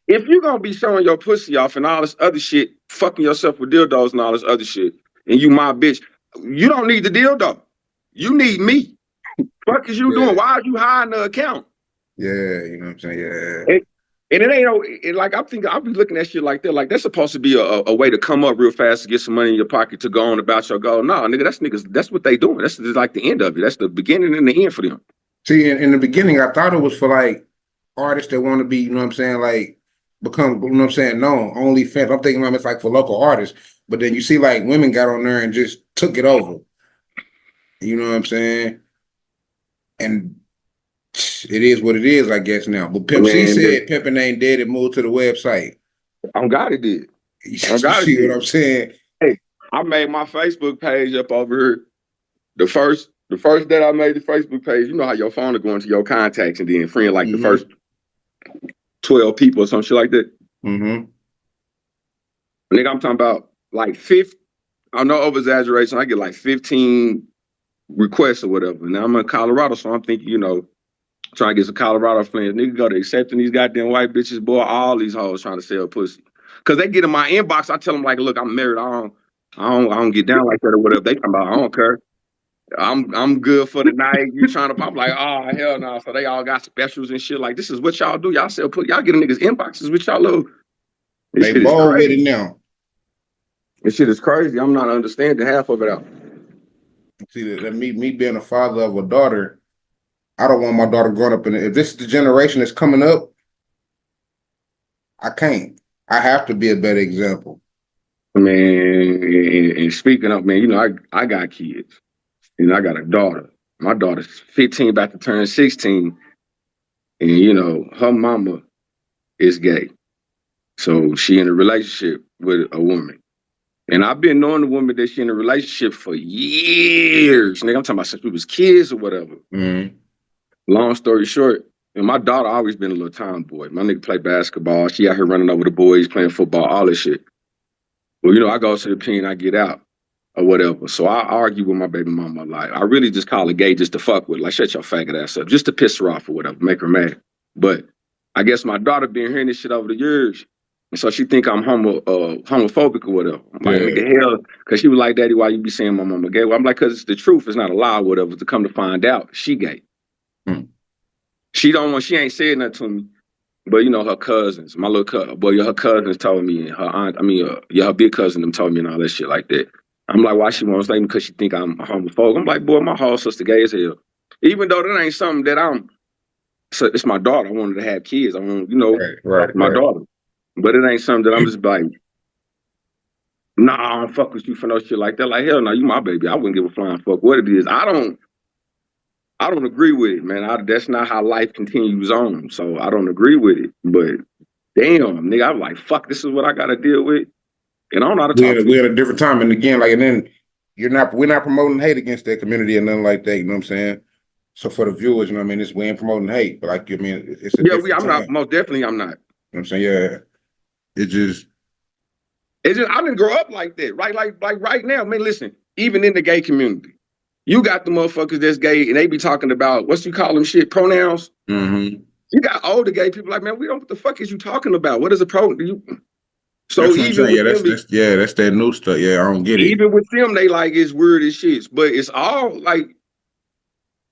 C: if you gonna be showing your pussy off and all this other shit, fucking yourself with dildos and all this other shit, and you my bitch, you don't need the dildo. You need me. Fuck is you doing? Why are you hiding the account?
B: Yeah, you know what I'm saying? Yeah.
C: And it ain't like I'm thinking I'll be looking at shit like that. Like that's supposed to be a way to come up real fast to get some money in your pocket to go on about your goal. No, nigga, that's what they doing. That's like the end of it. That's the beginning and the end for them.
B: See, in the beginning, I thought it was for like artists that want to be, you know what I'm saying, like become, you know what I'm saying, known, OnlyFans. I'm thinking it's like for local artists. But then you see like women got on there and just took it over. You know what I'm saying? And it is what it is, I guess, now. But Pimp C said pimping ain't dead and moved to the website.
C: On God it did.
B: On God see what I'm saying?
C: Hey, I made my Facebook page up over here. The first The first day I made the Facebook page, you know how your phone will go into your contacts and then friend like the first 12 people or some shit like that. Nigga, I'm talking about like 50. I know over exaggeration. I get like 15 requests or whatever. Now I'm in Colorado, so I'm thinking, you know, trying to get some Colorado friends. Nigga go to accepting these goddamn white bitches, boy. All these hoes trying to sell pussy. Cause they get in my inbox. I tell them like, look, I'm married. I don't get down like that or whatever. They come about, I don't care. I'm good for the night. You trying to pop like, oh hell no. So they all got specials and shit. Like, this is what y'all do. Y'all sell pussy. Y'all get in niggas inboxes with y'all little.
B: They bold with it now.
C: This shit is crazy. I'm not understanding half of it out.
B: See, that me being a father of a daughter, I don't want my daughter growing up in it. If this is the generation that's coming up, I can't. I have to be a better example.
C: Man, and speaking of, man, you know, I got kids. And I got a daughter. My daughter's 15, about to turn 16. And, you know, her mama is gay. So she in a relationship with a woman. And I've been knowing the woman that she in a relationship for years. Nigga, I'm talking about since we was kids or whatever. Long story short, and my daughter always been a little tomboy. My nigga play basketball. She out here running over the boys, playing football, all this shit. Well, you know, I go to the pen, I get out or whatever. So I argue with my baby mama. Like, I really just call her gay just to fuck with. Like, shut your faggot ass up. Just to piss her off or whatever, make her mad. But I guess my daughter been hearing this shit over the years. And so she think I'm homophobic or whatever. I'm like, what the hell? Because she was like, Daddy, why you be saying my mama gay? Well, I'm like, because it's the truth. It's not a lie or whatever. To come to find out, she gay. She ain't said nothing to me. But you know, her cousins, my little cousin, her cousins told me, and her aunt, her big cousin them told me and all that shit like that. I'm like, why she won't say me? Because she think I'm a homophobe. I'm like, boy, my whole sister gay as hell. Even though that ain't something that it's my daughter. I wanted to have kids. I want, you know, my daughter. But it ain't something that I'm just like, nah, I don't fuck with you for no shit like that. Like, hell no, you my baby. I wouldn't give a flying fuck what it is. I don't agree with it, man. That's not how life continues on. So I don't agree with it. But damn, nigga, I'm like, fuck, this is what I gotta deal with. And I don't know how to talk to
B: we're at a different time. And again, like, and then we're not promoting hate against that community or nothing like that, you know what I'm saying? So for the viewers, you know what I mean, we ain't promoting hate, but like, I mean, it's a different
C: I'm
B: time.
C: not, most definitely I'm not.
B: You know what I'm saying? Yeah. It's just
C: I didn't grow up like that, right? Like right now, man, listen, even in the gay community, you got the motherfuckers that's gay and they be talking about, what you call them shit, pronouns? You got older gay people like, man, what the fuck is you talking about? What is a pronoun? So even with them,
B: that's that new stuff. Yeah, I don't get it.
C: Even with them, they like, it's weird as shit. But it's all like,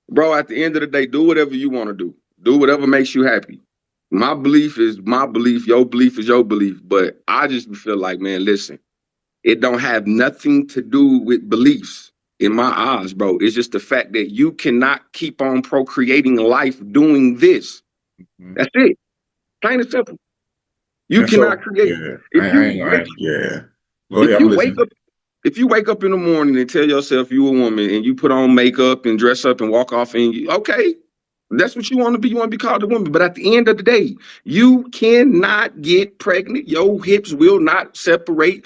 C: bro, at the end of the day, do whatever you want to do. Do whatever makes you happy. My belief is my belief. Your belief is your belief. But I just feel like, man, listen, it don't have nothing to do with beliefs in my eyes, bro. It's just the fact that you cannot keep on procreating life doing this. That's it. Plain and simple. You cannot create. If you wake up in the morning and tell yourself you a woman and you put on makeup and dress up and walk off and okay, that's what you want to be. You want to be called a woman. But at the end of the day, you cannot get pregnant. Your hips will not separate.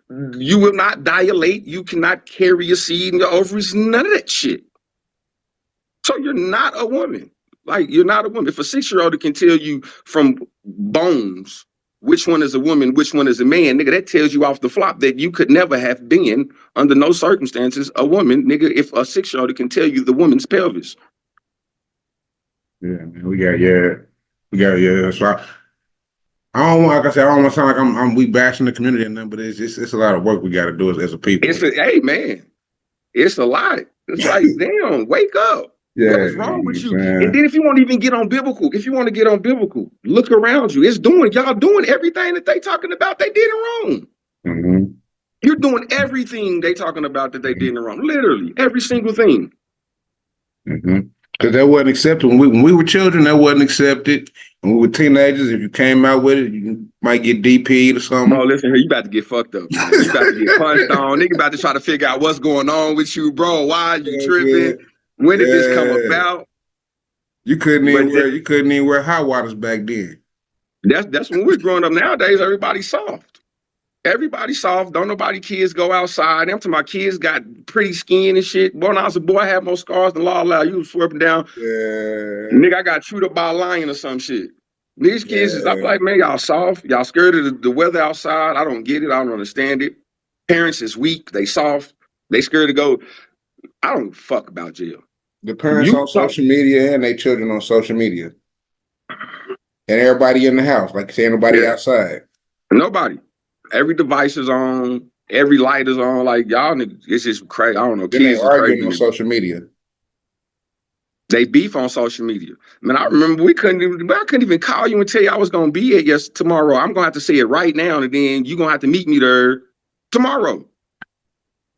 C: You will not dilate. You cannot carry a seed in your ovaries. None of that shit. So you're not a woman. Like, you're not a woman. If a 6-year-old can tell you from bones which one is a woman, which one is a man, nigga, that tells you off the flop that you could never have been, under no circumstances, a woman, nigga, if a 6-year-old can tell you the woman's pelvis.
B: Yeah, man, we got. So I don't want, like I said, I don't want to sound like we bashing the community and nothing, but it's a lot of work we got to do as a people.
C: Hey man, it's a lot. It's like, damn, wake up.
B: Yeah,
C: what is wrong with you? And then if you want to even get on biblical, look around you. Y'all doing everything that they talking about they did wrong. You're doing everything they talking about that they did wrong. Literally, every single thing.
B: Because that wasn't accepted. When we were children, that wasn't accepted. When we were teenagers, if you came out with it, you might get DP'd or something.
C: Oh, listen here, you about to get fucked up, man. You about to get punched on. Nigga about to try to figure out what's going on with you, bro. Why are you tripping? When did this come about?
B: You couldn't even wear hot waters back then.
C: That's when we were growing up. Nowadays, everybody's soft. Everybody soft. Don't nobody kids go outside. I'm talking about kids got pretty skin and shit. Boy, when I was a boy, I had more scars than law allowed. You was swerving down.
B: Yeah.
C: Nigga, I got chewed up by a lion or some shit. These kids is, I'm like, man, y'all soft. Y'all scared of the weather outside. I don't get it. I don't understand it. Parents is weak. They soft. They scared to go. I don't fuck about jail.
B: The parents on social media and their children on social media. And everybody in the house, like say nobody outside.
C: Nobody. Every device is on. Every light is on. Like y'all niggas, it's just crazy. I don't know.
B: Then
C: Kids
B: they
C: is
B: arguing
C: crazy.
B: on social media.
C: They beef on social media. Man, I remember I couldn't even call you and tell you I was gonna be at tomorrow. I'm gonna have to say it right now, and then you're gonna have to meet me there tomorrow.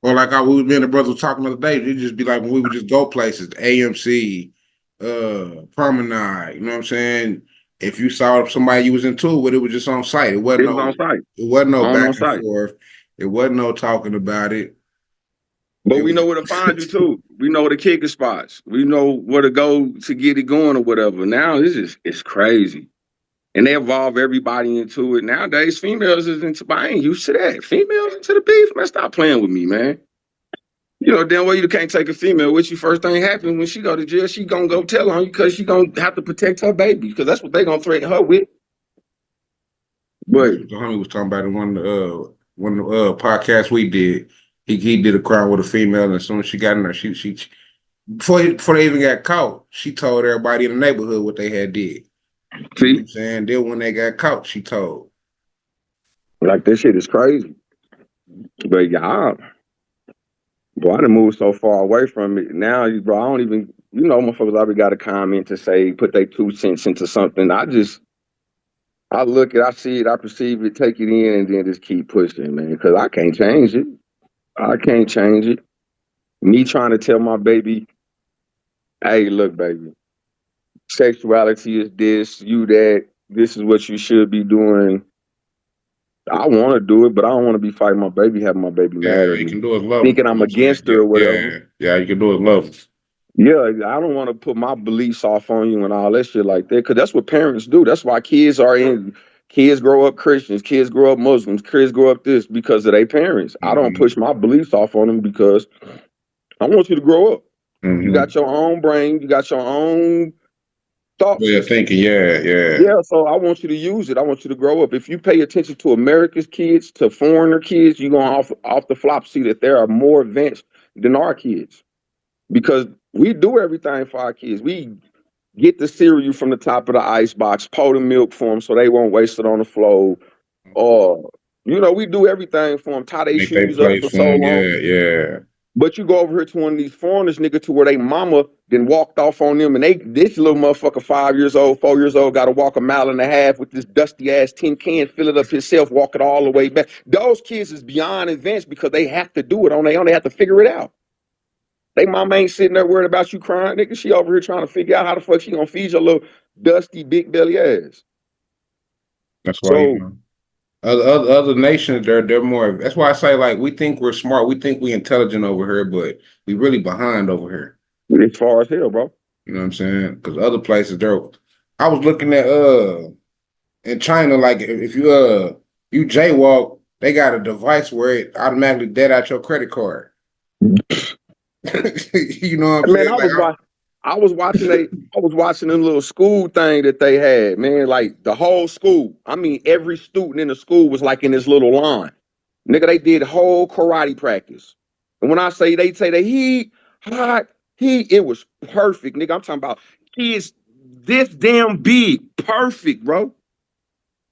B: Or like me and the brother was talking the other day, it'd just be like when we would just go places, AMC, Promenade, you know what I'm saying? If you saw somebody you was into it with, it was just on site. It wasn't
C: on site.
B: It wasn't no back
C: on
B: and
C: site.
B: forth. It wasn't no talking about it.
C: But we know where to find you too. We know the kicking spots. We know where to go to get it going or whatever. Now it's crazy. And they evolve everybody into it. Nowadays, females is into, I ain't used to that. Females into the beef, man. Stop playing with me, man. You know, damn well you can't take a female with you. First thing happens when she go to jail, she gonna go tell on you because she gonna have to protect her baby because that's what they gonna threaten her with. But
B: that's what the homie was talking about in one of the podcasts we did. He did a crime with a female, and as soon as she got in there, she before they even got caught, she told everybody in the neighborhood what they had did. You know what I'm saying? Then when they got caught, she told.
C: Like this shit is crazy. But yeah, boy, I done moved so far away from it. Now, bro, I don't even, motherfuckers already got a comment to say, put their 2 cents into something. I look it, I see it, I perceive it, take it in, and then just keep pushing, man. Because I can't change it. I can't change it. Me trying to tell my baby, hey, look, baby, sexuality is this, you that, this is what you should be doing. I want to do it, but I don't want to be fighting my baby, having my baby mad at
B: you
C: me.
B: can do it love.
C: Thinking I'm against her or whatever.
B: Yeah, you can do it love.
C: Yeah, I don't want to put my beliefs off on you and all that shit like that, because that's what parents do. That's why kids grow up Christians, kids grow up Muslims, kids grow up this because of their parents. I don't push my beliefs off on them because I want you to grow up. You got your own brain, you got your own thought
B: way of thinking.
C: Yeah, so I want you to use it. I want you to grow up. If you pay attention to America's kids, to foreigner kids, you're going off the flop see that there are more advanced than our kids. Because we do everything for our kids. We get the cereal from the top of the ice box, pour the milk for them so they won't waste it on the floor. Or, we do everything for them, tie their shoes up for so long.
B: Yeah.
C: But you go over here to one of these foreigners, nigga, to where they mama then walked off on them, and this little motherfucker, 5 years old, 4 years old, got to walk a mile and a half with this dusty ass tin can, fill it up himself, walk it all the way back. Those kids is beyond advanced because they have to do it on their own. They have to figure it out. They mama ain't sitting there worried about you crying, nigga. She over here trying to figure out how the fuck she gonna feed your little dusty big belly ass.
B: That's why other nations they're more. That's why I say like we think we're smart, we think we intelligent over here, but we really behind over here.
C: As far as hell, bro.
B: You know what I'm saying? Because other places I was looking at in China, like if you you jaywalk, they got a device where it automatically dead out your credit card. You know what I'm saying?
C: I was watching them little school thing that they had, man. Like the whole school. I mean, every student in the school was like in this little line. Nigga, they did whole karate practice. And when I say they heat, hot, heat, it was perfect, nigga. I'm talking about kids this damn big. Perfect, bro.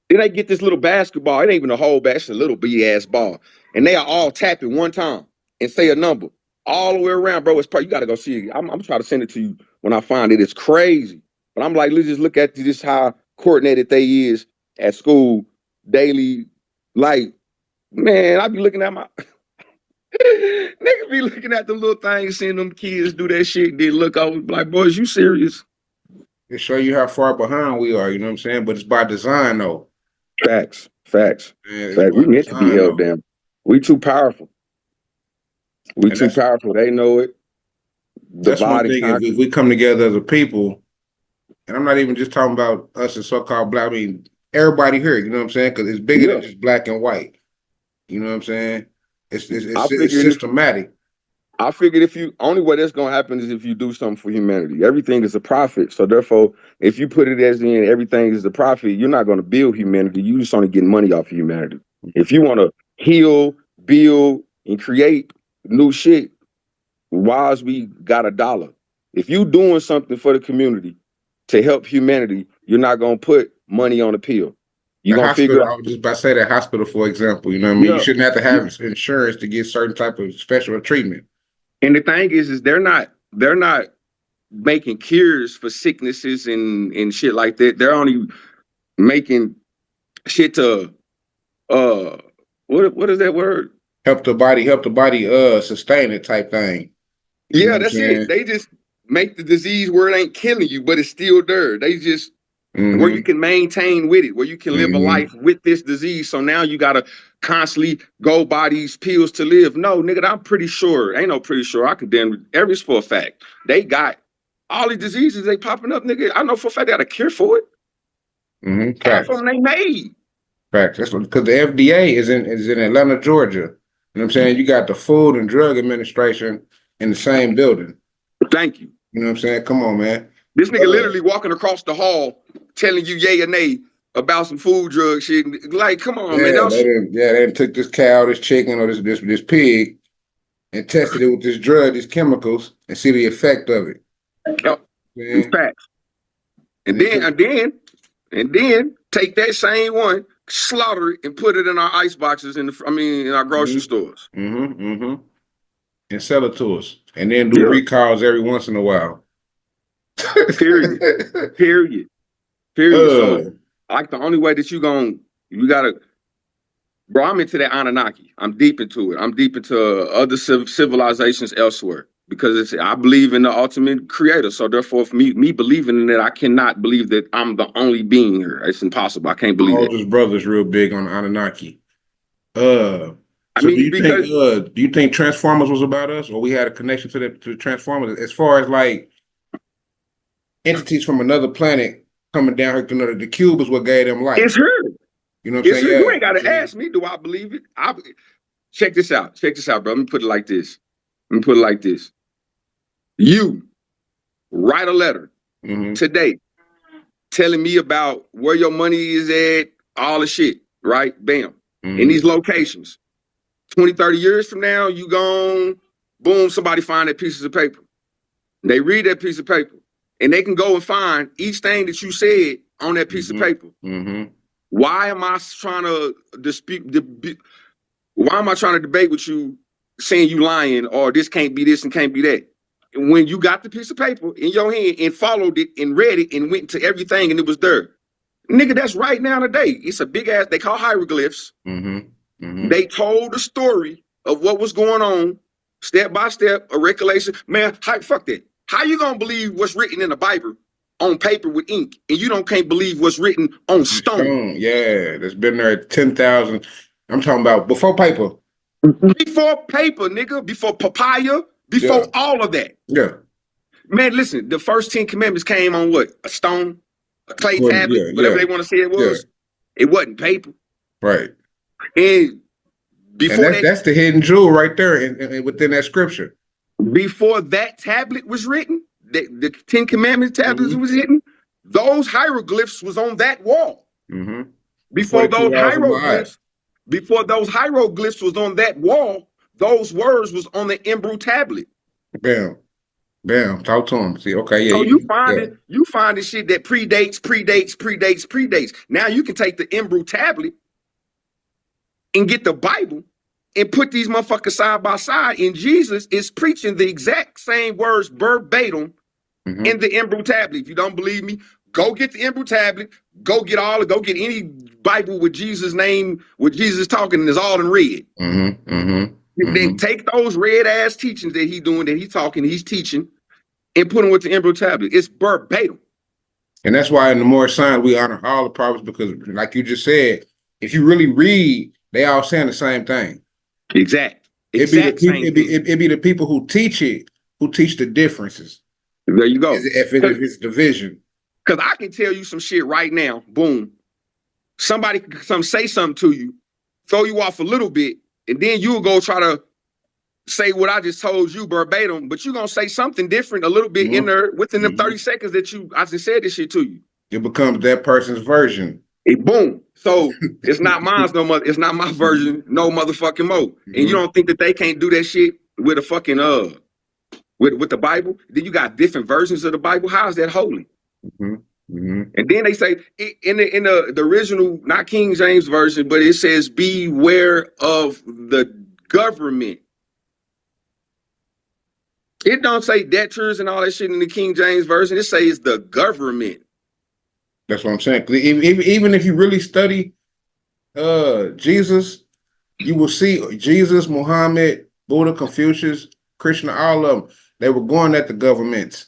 C: Then they get this little basketball. It ain't even a whole basketball, it's a little B-ass ball. And they are all tapping one time and say a number. All the way around, bro. It's you gotta go see it. I'm trying to send it to you when I find it. It's crazy. But I'm like, let's just look at this how coordinated they is at school daily. Like, man, I be looking at my nigga be looking at the little things, seeing them kids do that shit, and then look over like, boys, you serious?
B: It show you how far behind we are, you know what I'm saying? But it's by design though.
C: Facts. We meant to be held down. We too powerful. We too powerful. They know it.
B: That's one thing. If we come together as a people, and I'm not even just talking about us as so-called black, I mean, everybody here, you know what I'm saying? Because it's bigger than just black and white. You know what I'm saying?
C: I
B: It's
C: figured
B: systematic.
C: I figured if you only way that's gonna happen is if you do something for humanity. Everything is a profit. So therefore, if you put it as in everything is a profit, you're not gonna build humanity. You just only getting money off of humanity. If you want to heal, build, and create new shit, why's we got $1? If you doing something for the community to help humanity, you're not gonna put money on a pill. You're
B: The
C: gonna figure
B: hospital,
C: out,
B: I was just about to say that hospital, for example, you know what I mean? You
C: yeah.
B: shouldn't have to have insurance to get certain type of special treatment.
C: And the thing is they're not making cures for sicknesses and shit like that. They're only making shit to uh what is that word?
B: Help the body sustain it type thing. You know
C: Yeah,
B: what I'm
C: that's it.
B: saying?
C: They just make the disease where it ain't killing you, but it's still there. They just where you
B: Mm-hmm.
C: can maintain with it, where you can live a
B: Mm-hmm.
C: life with this disease. So now you gotta constantly go buy these pills to live. No, nigga, I'm pretty sure. Ain't no pretty sure. I can damn every for a fact. They got all these diseases they popping up, nigga. I know for a fact they got a cure for it.
B: Mm-hmm.
C: Half of
B: Facts.
C: them they made.
B: Facts. That's because the FDA is in Atlanta, Georgia. You know what I'm saying? You got the Food and Drug Administration in the same building.
C: Thank you.
B: You know what I'm saying? Come on, man.
C: This nigga literally walking across the hall telling you yay or nay about some food drug shit. Like, come on, man.
B: Yeah, they took this cow, this chicken, or this pig, and tested it with this drug, these chemicals, and see the effect of it.
C: These
B: Man.
C: facts.
B: And
C: And
B: they
C: then,
B: took,
C: and then take that same one, slaughter it, and put it in our ice boxes in our grocery stores.
B: and sell it to us, and then do
C: Yeah.
B: recalls every once in a while.
C: Period. Period. Period. So,
B: uh,
C: like the only way that you gotta, bro. I'm into that Anunnaki. I'm deep into it. I'm deep into other civilizations elsewhere because I believe in the ultimate creator. So therefore, for me believing in it, I cannot believe that I'm the only being here. It's impossible. I can't
B: my
C: believe it.
B: oldest brother's real big on Anunnaki.
C: I
B: So
C: mean, because
B: do you think Transformers was about us, or we had a connection to Transformers as far as like entities from another planet coming down here? You know, the cube is what gave them
C: it's
B: life.
C: her.
B: You know what I'm
C: It's
B: saying?
C: her.
B: Yeah.
C: You
B: You know
C: ain't
B: what I'm
C: gotta
B: saying?
C: ask me, do I believe it? Check this out. Check this out, bro. Let me put it like this. Let me put it like this. You write a letter today telling me about where your money is at, all the shit, right? Bam. In these locations. 20, 30 years from now, you gone, boom, somebody find that piece of paper. They read that piece of paper. And they can go and find each thing that you said on that piece of paper. Why am I trying to why am I trying to debate with you saying you lying or this can't be this and can't be that? When you got the piece of paper in your hand and followed it and read it and went to everything and it was there. Nigga, that's right now today. It's a big ass, they call hieroglyphs. They told the story of what was going on, step by step, a recollection. Man, fuck that. How you gonna believe what's written in the Bible on paper with ink and you can't believe what's written on stone?
B: Yeah, that's been there 10,000. I'm talking about before paper.
C: Before paper, nigga, before papaya, before
B: Yeah.
C: all of that.
B: Yeah.
C: Man, listen, the first 10 commandments came on what? A stone, a clay
B: Well,
C: tablet, whatever they want to say it was. It wasn't paper.
B: Right.
C: And before that,
B: that's the hidden jewel right there within that scripture.
C: Before that tablet was written, the 10 Commandments tablets was written, those hieroglyphs was on that wall. Before
B: 42
C: those
B: laws of
C: hieroglyphs, was on that wall, those words was on the Embru tablet.
B: Bam. Bam. Talk to him. See, okay, yeah.
C: So you find shit that predates. Now you can take the Embru tablet and get the Bible and put these motherfuckers side by side, and Jesus is preaching the exact same words verbatim in the Embru tablet. If you don't believe me, go get the Embru tablet, go get any Bible with Jesus' name, with Jesus talking, and it's all in red. Then take those red ass teachings that he's talking, he's teaching, and put them with the Embru tablet. It's verbatim.
B: And that's why in the Moorish signs we honor all the prophets, because like you just said, if you really read, they all saying the same thing.
C: Exact
B: It'd
C: same thing.
B: It'd be the people who teach it, who teach the differences.
C: There you go.
B: If it's division.
C: Because I can tell you some shit right now. Boom. Somebody say something to you throw you off a little bit, and then you'll go try to say what I just told you verbatim, but you're gonna say something different a little bit in there within the 30 seconds that I just said this shit to you.
B: It becomes that person's version.
C: Boom. So it's not mine no mother. It's not my version, no motherfucking more. And you don't think that they can't do that shit with a fucking with the Bible? Then you got different versions of the Bible. How is that holy? And then they say in the original, not King James version, but it says, "Beware of the government." It don't say debtors and all that shit in the King James version. It says the government.
B: That's what I'm saying. Even if you really study Jesus, you will see Jesus, Muhammad, Buddha, Confucius, Krishna, all of them. They were going at the governments.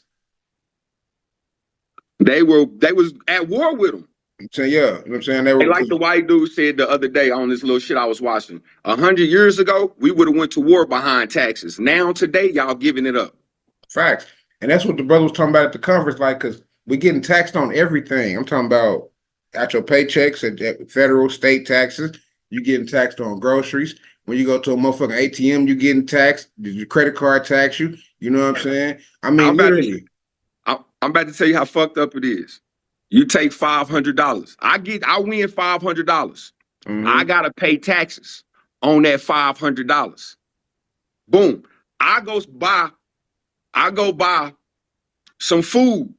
B: They
C: was at war with them.
B: So yeah, you know what I'm saying? They were
C: like the white dude said the other day on this little shit I was watching. 100 years ago, we would have went to war behind taxes. Now today, y'all giving it up.
B: Facts. And that's what the brother was talking about at the conference, like, because we're getting taxed on everything. I'm talking about at your paychecks, at federal, state taxes. You're getting taxed on groceries. When you go to a motherfucking ATM, you're getting taxed. Your credit card tax you. You know what I'm saying? I mean, literally.
C: I'm about to tell you how fucked up it is. You take $500. I win $500. I gotta pay taxes on that $500. Boom. I go buy some food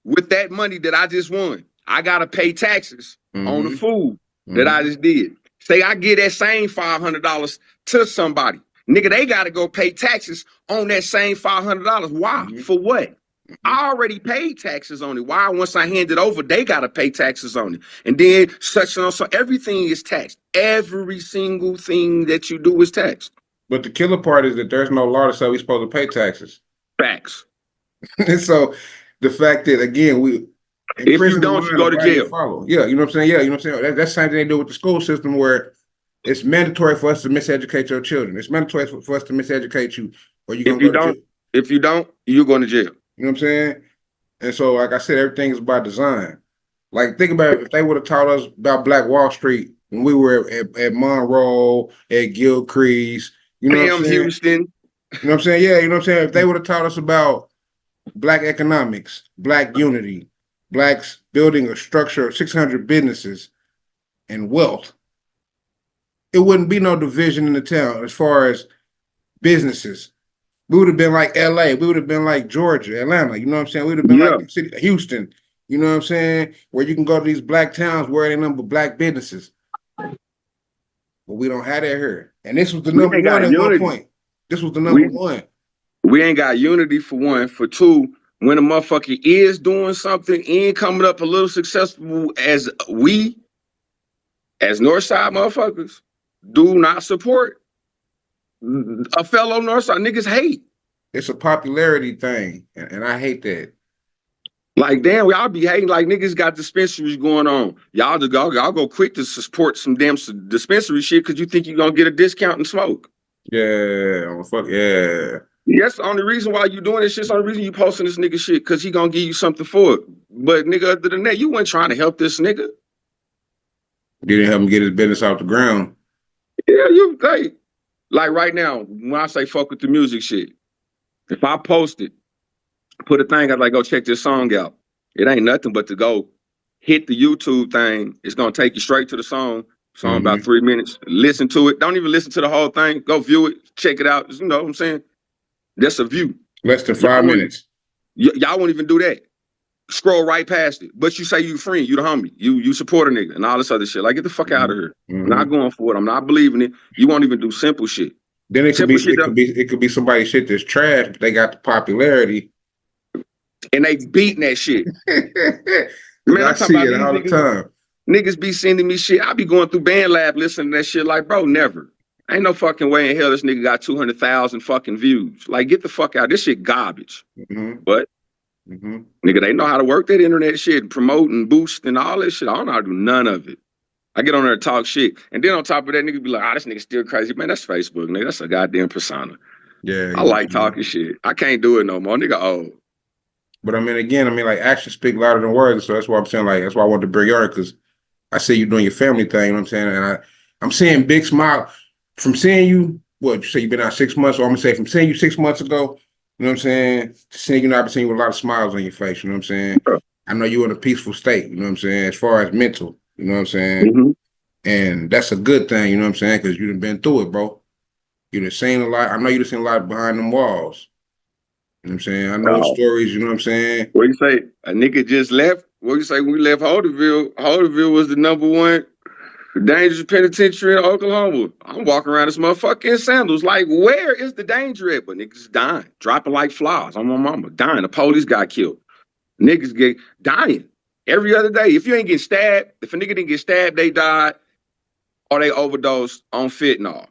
C: with that money that I just won. I gotta pay taxes on the food that I just did. Say I give that same $500 to somebody. Nigga, they gotta go pay taxes on that same $500. Why? For what? I already paid taxes on it. Why? Once I hand it over, they gotta pay taxes on it. And then such and so everything is taxed. Every single thing that you do is taxed.
B: But the killer part is that there's no law to say we're supposed to pay taxes.
C: Facts.
B: And so the fact that, again,
C: if you don't, you go to jail.
B: Follow. Yeah, you know what I'm saying? Yeah, you know what I'm saying? That's the same thing they do with the school system, where it's mandatory for us to miseducate your children. It's mandatory for us to miseducate you, or you're going to go to jail.
C: If you don't, you're going to jail.
B: You know what I'm saying? And so, like I said, everything is by design. Like, think about it, if they would have taught us about Black Wall Street when we were at Monroe, at Gilcrease, you know what I'm saying?
C: Houston.
B: You know what I'm saying? Yeah, you know what I'm saying? If they would have taught us about Black economics, Black unity, Blacks building a structure of 600 businesses and wealth, it wouldn't be no division in the town as far as businesses. We would have been like LA. We would have been like Georgia, Atlanta. You know what I'm saying? We would have been like the city, Houston. You know what I'm saying? Where you can go to these Black towns where they number Black businesses. But we don't have that here. And this was the number one at one point. This was the number one.
C: We ain't got unity, for one. For two, when a motherfucker is doing something and coming up a little successful, as we, as Northside motherfuckers, do not support a fellow Northside. Niggas hate.
B: It's a popularity thing, and I hate that.
C: Like, damn, y'all be hating like niggas got dispensaries going on. Y'all go quick to support some damn dispensary shit because you think you're going to get a discount and smoke.
B: Yeah, fuck yeah.
C: That's the only reason why you doing this shit. That's the only reason you posting this nigga shit, because he gonna give you something for it. But nigga, other than that, you weren't trying to help this nigga.
B: You didn't help him get his business off the ground.
C: Yeah, you like right now, when I say fuck with the music shit, if I post it, put a thing, I'd like, go check this song out. It ain't nothing but to go hit the YouTube thing. It's gonna take you straight to the song. Song about 3 minutes. Listen to it. Don't even listen to the whole thing. Go view it. Check it out. You know what I'm saying? That's a view.
B: Less than 5 minutes.
C: Y'all won't even do that. Scroll right past it. But you say you friend, you the homie. You support a nigga and all this other shit. Like, get the fuck out of here. I'm not going for it. I'm not believing it. You won't even do simple shit.
B: Then it could be somebody's shit that's trash, but they got the popularity.
C: And they beating that shit.
B: Man, I see it all the time.
C: Niggas be sending me shit. I be going through Band Lab listening to that shit like, bro, never. Ain't no fucking way in hell this nigga got 200,000 fucking views. Like, get the fuck out. This shit garbage. But, nigga, they know how to work that internet shit and promote and boost and all that shit. I don't know how to do none of it. I get on there and talk shit. And then on top of that, nigga be like, this nigga still crazy. Man, that's Facebook, nigga. That's a goddamn persona.
B: Yeah.
C: I like talking shit. I can't do it no more. Nigga old.
B: But I mean, again, like, actions speak louder than words. So that's why I'm saying, like, that's why I wanted to bring you on, because I see you doing your family thing, you know what I'm saying? And I'm seeing big smile from seeing you. What you say? You've been out 6 months, or I'm gonna say from seeing you 6 months ago. You know what I'm saying? To seeing you now, I've been seeing you with a lot of smiles on your face. You know what I'm saying?
C: Yeah.
B: I know you're in a peaceful state. You know what I'm saying? As far as mental, you know what I'm saying?
C: Mm-hmm.
B: And that's a good thing. You know what I'm saying? Because you've been through it, bro. You've seen a lot. I know you've seen a lot behind them walls. You know what I'm saying? I know the
C: No.
B: stories. You know what I'm saying?
C: What you say? A nigga just left. What you say when we left Holderville? Holderville was the #1 dangerous penitentiary in Oklahoma. I'm walking around this motherfucker in sandals. Like, where is the danger at? But niggas dying, dropping like flies on my mama, dying. The police got killed. Niggas get dying every other day. If you ain't get stabbed, if a nigga didn't get stabbed, they died or they overdosed on fentanyl.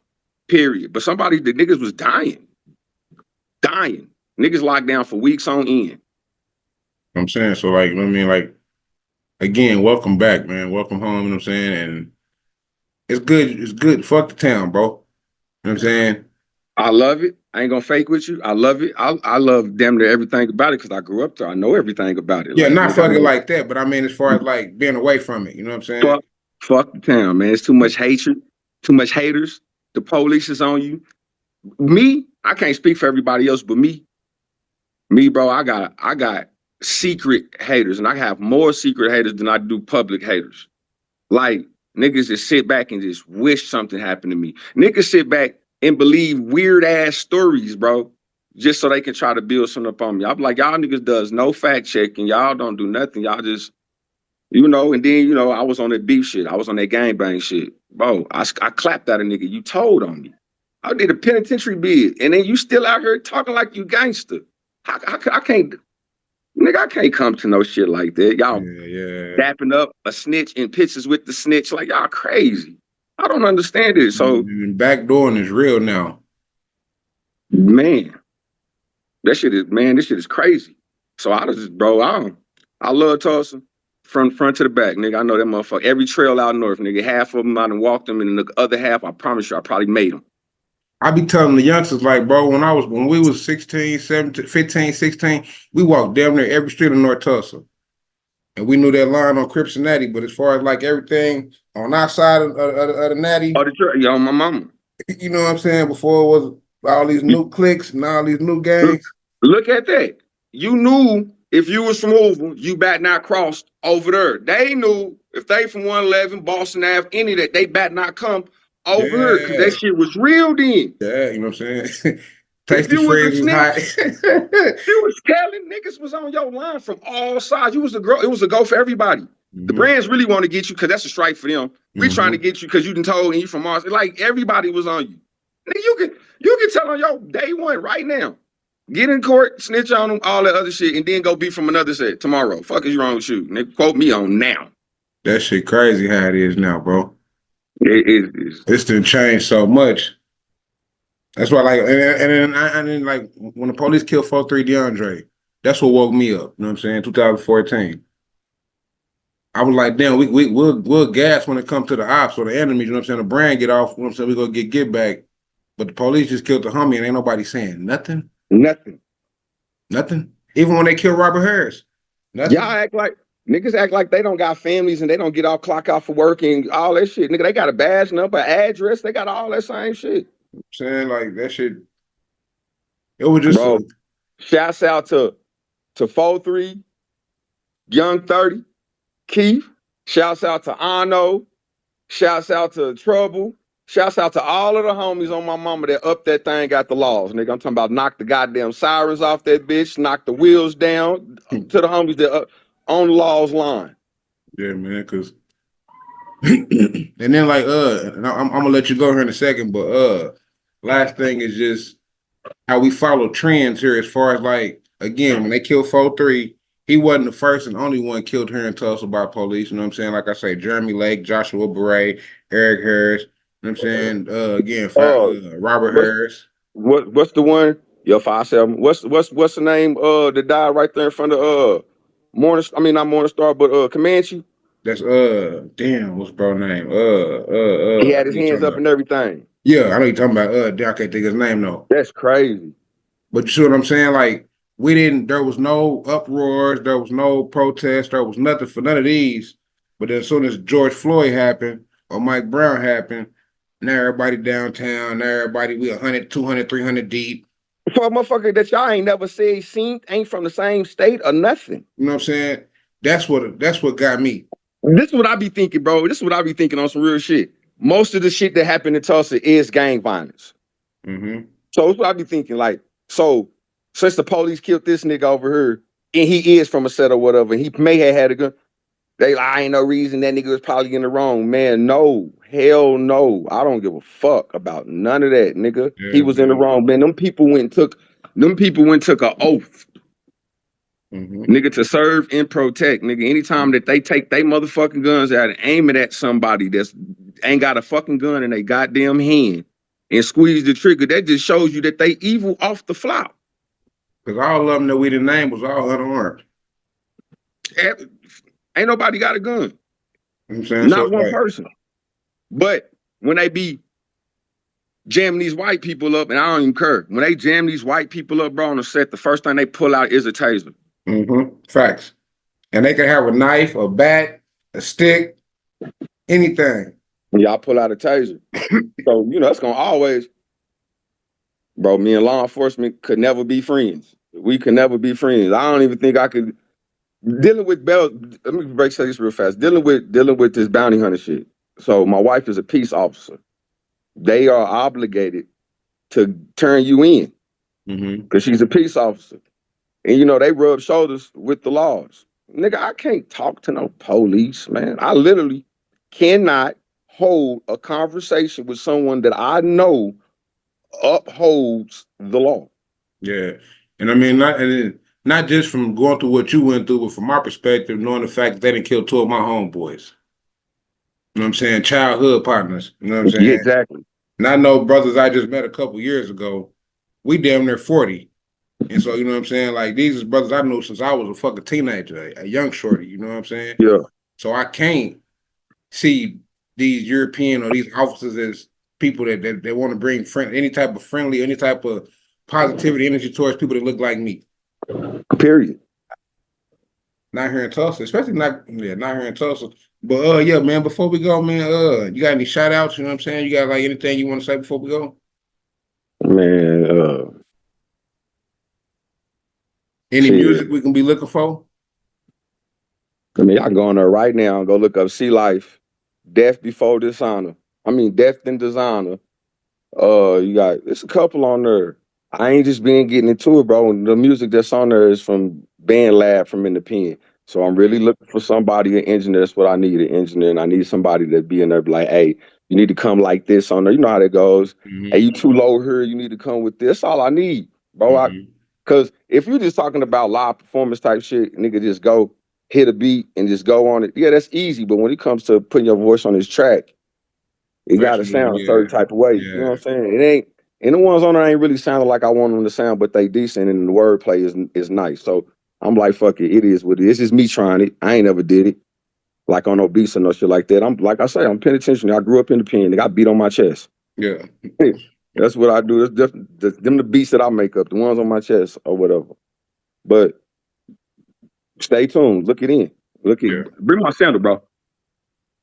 C: Period. But the niggas was dying. Niggas locked down for weeks on end.
B: I'm saying, so like, you know what I mean? Like, again, welcome back, man. Welcome home, you know what I'm saying? And it's good. It's good. Fuck the town, bro. You know what I'm saying?
C: I love it. I ain't gonna fake with you. I love it. I love damn near everything about it because I grew up there. I know everything about it.
B: Yeah,
C: Like,
B: not
C: nigga,
B: fucking like that, but I mean, as far as like being away from it, you know what I'm saying?
C: fuck the town, man. It's too much hatred, too much haters. The police is on you. Me, I can't speak for everybody else, but me, bro, I got secret haters, and I have more secret haters than I do public haters. Like, niggas just sit back and just wish something happened to me. Niggas sit back and believe weird ass stories, bro, just so they can try to build something up on me. I'm like, y'all niggas does no fact checking. Y'all don't do nothing. Y'all just, and then, I was on that beef shit. I was on that gangbang shit. Bro, I clapped at a nigga. You told on me. I did a penitentiary bid, and then you still out here talking like you gangster. I can't, nigga, I can't come to no shit like that. Y'all dapping up a snitch in pictures with the snitch. Like, y'all crazy. I don't understand it. So,
B: backdooring is real now.
C: Man, this shit is crazy. So I love Tulsa from front to the back, nigga. I know that motherfucker. Every trail out north, nigga. Half of them I done walked them, and the other half, I promise you, I probably made them.
B: I be telling the youngsters, like, bro, when we was 16, 17, 15, 16, we walked damn near every street of North Tulsa. And we knew that line on Crips and Natty, but as far as like everything on our side of the Natty,
C: yo, my mama.
B: You know what I'm saying? Before it was all these new cliques and all these new gangs.
C: Look at that. You knew if you was from Hoover, you bat not crossed over there. They knew if they from 111, Boston Ave, any of that, they bat not come over here because that shit was real then.
B: Yeah, you know what I'm saying?
C: Tasty
B: Freeze was hot.
C: You was telling niggas was on your line from all sides. It was a go for everybody. Mm-hmm. The brands really want to get you because that's a strike for them. We trying to get you because you done told and you from Mars. Like, everybody was on you. Nigga, you can tell on your day one right now. Get in court, snitch on them, all that other shit, and then go be from another set tomorrow. Fuck is wrong with you? Nigga, quote me on now.
B: That shit crazy how it is now, bro.
C: It is.
B: It's done changed so much. That's why, like, and then like when the police killed 4-3 DeAndre, that's what woke me up. You know what I'm saying? 2014. I was like, damn, we'll gas when it comes to the ops or the enemies. You know what I'm saying? The brand get off. You know what I'm saying? We gonna get back. But the police just killed the homie, and ain't nobody saying nothing.
C: Nothing.
B: Even when they killed Robert Harris. Nothing.
C: Niggas act like they don't got families and they don't get off clock out for work and all that shit. Nigga, they got a badge number, address, they got all that same shit.
B: I'm saying, like, that shit, it was just...
C: Bro, shouts out to 4-3, Young 30, Keith. Shouts out to Ano. Shouts out to Trouble. Shouts out to all of the homies on my mama that up that thing, got the laws. Nigga, I'm talking about knock the goddamn sirens off that bitch, knock the wheels down to the homies that on the laws line.
B: Yeah, man, because... and then, like, and I'm going to let you go here in a second, but last thing is just how we follow trends here as far as, like, again, when they killed 4-3, he wasn't the first and only one killed here in Tulsa by police. You know what I'm saying? Like I say, Jeremy Lake, Joshua Beret, Eric Harris. You know what I'm saying? Again, Robert Harris.
C: What's the one? Yo, 5-7. What's the name? That died right there in front of not Morningstar, but Comanche.
B: That's damn, what's bro name?
C: He had his hands up and everything.
B: Yeah, I know you're talking about. I can't think of his name though.
C: That's crazy.
B: But you see what I'm saying? Like, there was no uproars, there was no protest, there was nothing for none of these. But then as soon as George Floyd happened or Mike Brown happened, Now everybody downtown. Now everybody we 100, 200, 300 deep.
C: For a motherfucker that y'all ain't never seen, ain't from the same state or nothing.
B: You know what I'm saying? That's what got me.
C: This is what I be thinking, bro. This is what I be thinking on some real shit. Most of the shit that happened in Tulsa is gang violence.
B: Mm-hmm.
C: So that's what I be thinking. Like, so since the police killed this nigga over here, and he is from a set or whatever, he may have had a gun. They like, I ain't no reason that nigga was probably in the wrong. Man, no. Hell no. I don't give a fuck about none of that, nigga.
B: Yeah,
C: he was in the wrong. Man, them people went and took an oath.
B: Mm-hmm.
C: Nigga, to serve and protect. Nigga, anytime that they take they motherfucking guns out and aim it at somebody that's ain't got a fucking gun in their goddamn hand and squeeze the trigger, that just shows you that they evil off the fly.
B: Because all of them that we didn't name was all unarmed.
C: Ain't nobody got a gun.
B: You know what I'm saying?
C: Not one person. But when they be jamming these white people up, and I don't even care, when they jam these white people up, bro, on the set, the first thing they pull out is a taser.
B: Mm-hmm. Facts. And they can have a knife, a bat, a stick, anything.
C: When y'all pull out a taser. So, you know, it's going to always, bro, me and law enforcement could never be friends. We could never be friends. I don't even think I could. Dealing with let me say this real fast. Dealing with this bounty hunter shit. So my wife is a peace officer. They are obligated to turn you in because she's a peace officer. And, you know, they rub shoulders with the laws. Nigga, I can't talk to no police, man. I literally cannot hold a conversation with someone that I know upholds the law.
B: Yeah. And I mean, not just from going through what you went through, but from my perspective, knowing the fact that they didn't kill two of my homeboys. You know what I'm saying? Childhood partners. You know what I'm saying?
C: Yeah, exactly.
B: And I know brothers I just met a couple years ago, we damn near 40. And so, you know what I'm saying? Like, these is brothers I know since I was a fucking teenager, a young shorty, you know what I'm saying?
C: Yeah.
B: So I can't see these European or these officers as people that want to bring any type of friendly, any type of positivity, energy towards people that look like me.
C: Period.
B: Not here in Tulsa, especially not here in Tulsa. But yeah, man, before we go, man, you got any shout outs, you know what I'm saying? You got like anything you want to say before we go?
C: Man,
B: any music we can be looking for?
C: I mean, y'all go on there right now and go look up Sea Life, Death Before Dishonor. I mean, Death and Dishonor. It's a couple on there. I ain't just been getting into it, bro. The music that's on there is from Band Lab from Independent. So I'm really looking for somebody, an engineer. That's what I need, an engineer. And I need somebody that be in there, be like, hey, you need to come like this on there. You know how that goes. Mm-hmm. Hey, you too low here. You need to come with this. That's all I need, bro. Mm-hmm. Because if you're just talking about live performance type shit, nigga, just go hit a beat and just go on it. Yeah, that's easy. But when it comes to putting your voice on this track, it got to sound a certain type of way. Yeah. You know what I'm saying? It ain't, and the ones on there ain't really sounding like I want them to sound, but they decent and the wordplay is nice. So I'm like, fuck it. It is what it is. It's just me trying it. I ain't ever did it. Like on no beats or no shit like that. I'm like I say, I'm penitentiary. I grew up in the pen. They got beat on my chest.
B: Yeah.
C: That's what I do. That's them the beats that I make up, the ones on my chest or whatever. But stay tuned. Look it in. Bring my sandal, bro.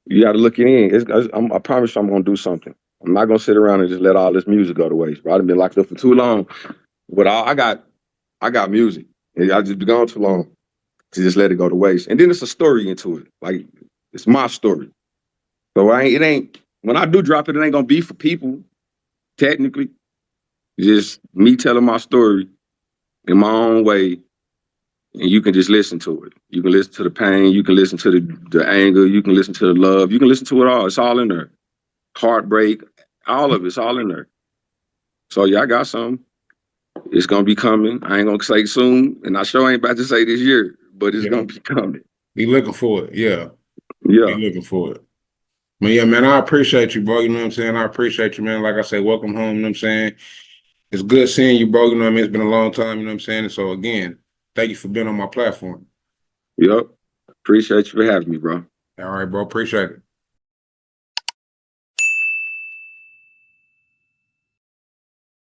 C: You got to look it in. I promise you I'm going to do something. I'm not going to sit around and just let all this music go to waste, bro. I've been locked up for too long. But I got music. I just been gone too long to just let it go to waste. And then it's a story into it. Like, it's my story. So it ain't, when I do drop it, it ain't going to be for people, technically. It's just me telling my story in my own way. And you can just listen to it. You can listen to the pain. You can listen to the anger. You can listen to the love. You can listen to it all. It's all in there. Heartbreak, all of it's all in there. So yeah, I got something. It's gonna be coming. I ain't gonna say soon, and I sure ain't about to say this year, but it's gonna be coming.
B: Be looking for it, yeah.
C: Yeah.
B: Be looking for it. But yeah, man, I appreciate you, bro. You know what I'm saying? I appreciate you, man. Like I say, welcome home, you know what I'm saying? It's good seeing you, bro. You know what I mean? It's been a long time, you know what I'm saying? And so again, thank you for being on my platform.
C: Yep. Appreciate you for having me, bro.
B: All right, bro. Appreciate it.